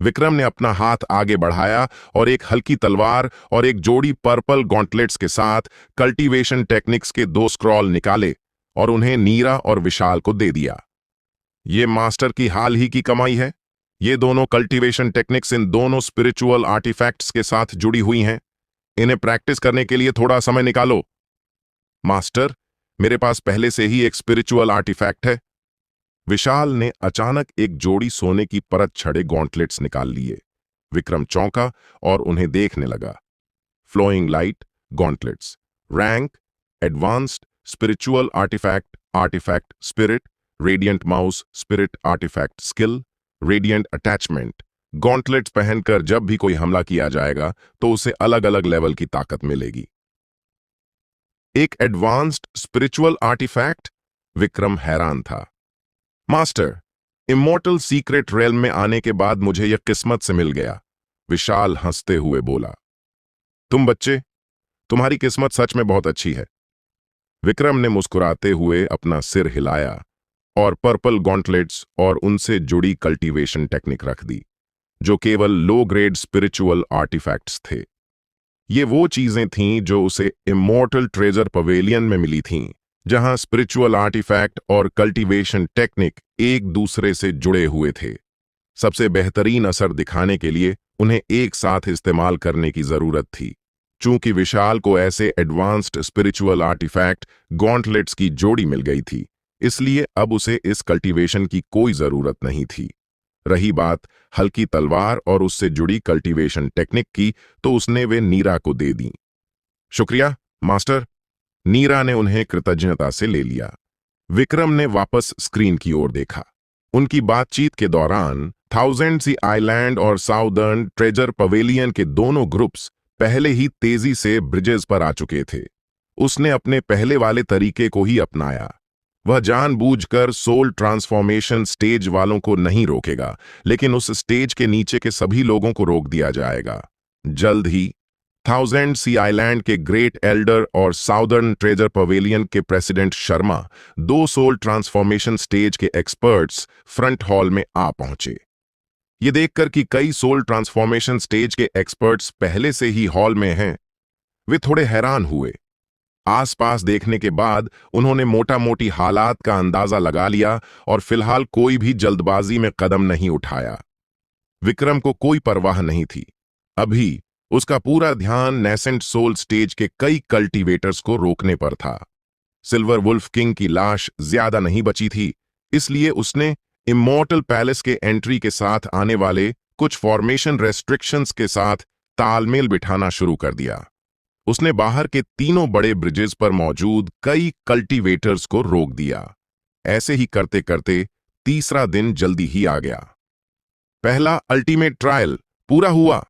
विक्रम ने अपना हाथ आगे बढ़ाया और एक हल्की तलवार और एक जोड़ी पर्पल गॉन्टलेट्स के साथ कल्टीवेशन टेक्निक्स के 2 स्क्रॉल निकाले और उन्हें नीरा और विशाल को दे दिया। ये मास्टर की हाल ही की कमाई है। ये दोनों कल्टीवेशन टेक्निक्स इन दोनों स्पिरिचुअल आर्टिफैक्ट्स के साथ जुड़ी हुई हैं। इन्हें प्रैक्टिस करने के लिए थोड़ा समय निकालो। मास्टर, मेरे पास पहले से ही एक स्पिरिचुअल आर्टिफैक्ट है। विशाल ने अचानक एक जोड़ी सोने की परत छड़े गॉन्टलेट्स निकाल लिए। विक्रम चौंका और उन्हें देखने लगा। Flowing light gauntlets, rank advanced spiritual artifact, artifact spirit, radiant mouse spirit artifact skill, radiant attachment. Gauntlets पहनकर जब भी कोई हमला किया जाएगा तो उसे अलग अलग लेवल की ताकत मिलेगी। एक एडवांस्ड स्पिरिचुअल आर्टिफैक्ट? विक्रम हैरान था। मास्टर, इमॉर्टल सीक्रेट रेल्म में आने के बाद मुझे यह किस्मत से मिल गया। विशाल हंसते हुए बोला। तुम बच्चे, तुम्हारी किस्मत सच में बहुत अच्छी है। विक्रम ने मुस्कुराते हुए अपना सिर हिलाया और पर्पल गॉन्टलेट्स और उनसे जुड़ी कल्टीवेशन टेक्निक रख दी, जो केवल लो ग्रेड स्पिरिचुअल आर्टिफैक्ट्स थे। ये वो चीजें थीं जो उसे इमॉर्टल ट्रेजर पवेलियन में मिली थीं, जहां स्पिरिचुअल आर्टिफैक्ट और कल्टीवेशन टेक्निक एक दूसरे से जुड़े हुए थे। सबसे बेहतरीन असर दिखाने के लिए उन्हें एक साथ इस्तेमाल करने की जरूरत थी। चूंकि विशाल को ऐसे एडवांस्ड स्पिरिचुअल आर्टिफैक्ट गॉन्टलेट्स की जोड़ी मिल गई थी, इसलिए अब उसे इस कल्टीवेशन की कोई जरूरत नहीं थी। रही बात हल्की तलवार और उससे जुड़ी कल्टीवेशन टेक्निक की, तो उसने वे नीरा को दे दी। शुक्रिया मास्टर। नीरा ने उन्हें कृतज्ञता से ले लिया। विक्रम ने वापस स्क्रीन की ओर देखा। उनकी बातचीत के दौरान थाउजेंड सी आइलैंड और साउदर्न ट्रेजर पवेलियन के दोनों ग्रुप्स पहले ही तेजी से ब्रिजेस पर आ चुके थे। उसने अपने पहले वाले तरीके को ही अपनाया। वह जानबूझकर सोल ट्रांसफॉर्मेशन स्टेज वालों को नहीं रोकेगा, लेकिन उस स्टेज के नीचे के सभी लोगों को रोक दिया जाएगा। जल्द ही थाउजेंड सी आइलैंड के ग्रेट एल्डर और साउदर्न ट्रेजर पवेलियन के प्रेसिडेंट शर्मा, दो सोल ट्रांसफॉर्मेशन स्टेज के एक्सपर्ट्स फ्रंट हॉल में आ पहुंचे। ये देखकर कि कई सोल ट्रांसफॉर्मेशन स्टेज के एक्सपर्ट्स पहले से ही हॉल में हैं, वे थोड़े हैरान हुए। आसपास देखने के बाद उन्होंने मोटा मोटी हालात का अंदाजा लगा लिया और फिलहाल कोई भी जल्दबाजी में कदम नहीं उठाया। विक्रम को कोई परवाह नहीं थी। अभी उसका पूरा ध्यान नेसेंट सोल स्टेज के कई कल्टीवेटर्स को रोकने पर था। सिल्वर वुल्फ किंग की लाश ज्यादा नहीं बची थी, इसलिए उसने इमॉर्टल पैलेस के एंट्री के साथ आने वाले कुछ फॉर्मेशन रेस्ट्रिक्शंस के साथ तालमेल बिठाना शुरू कर दिया। उसने बाहर के तीनों बड़े ब्रिजेस पर मौजूद कई कल्टीवेटर्स को रोक दिया। ऐसे ही करते करते तीसरा दिन जल्दी ही आ गया। पहला अल्टीमेट ट्रायल पूरा हुआ।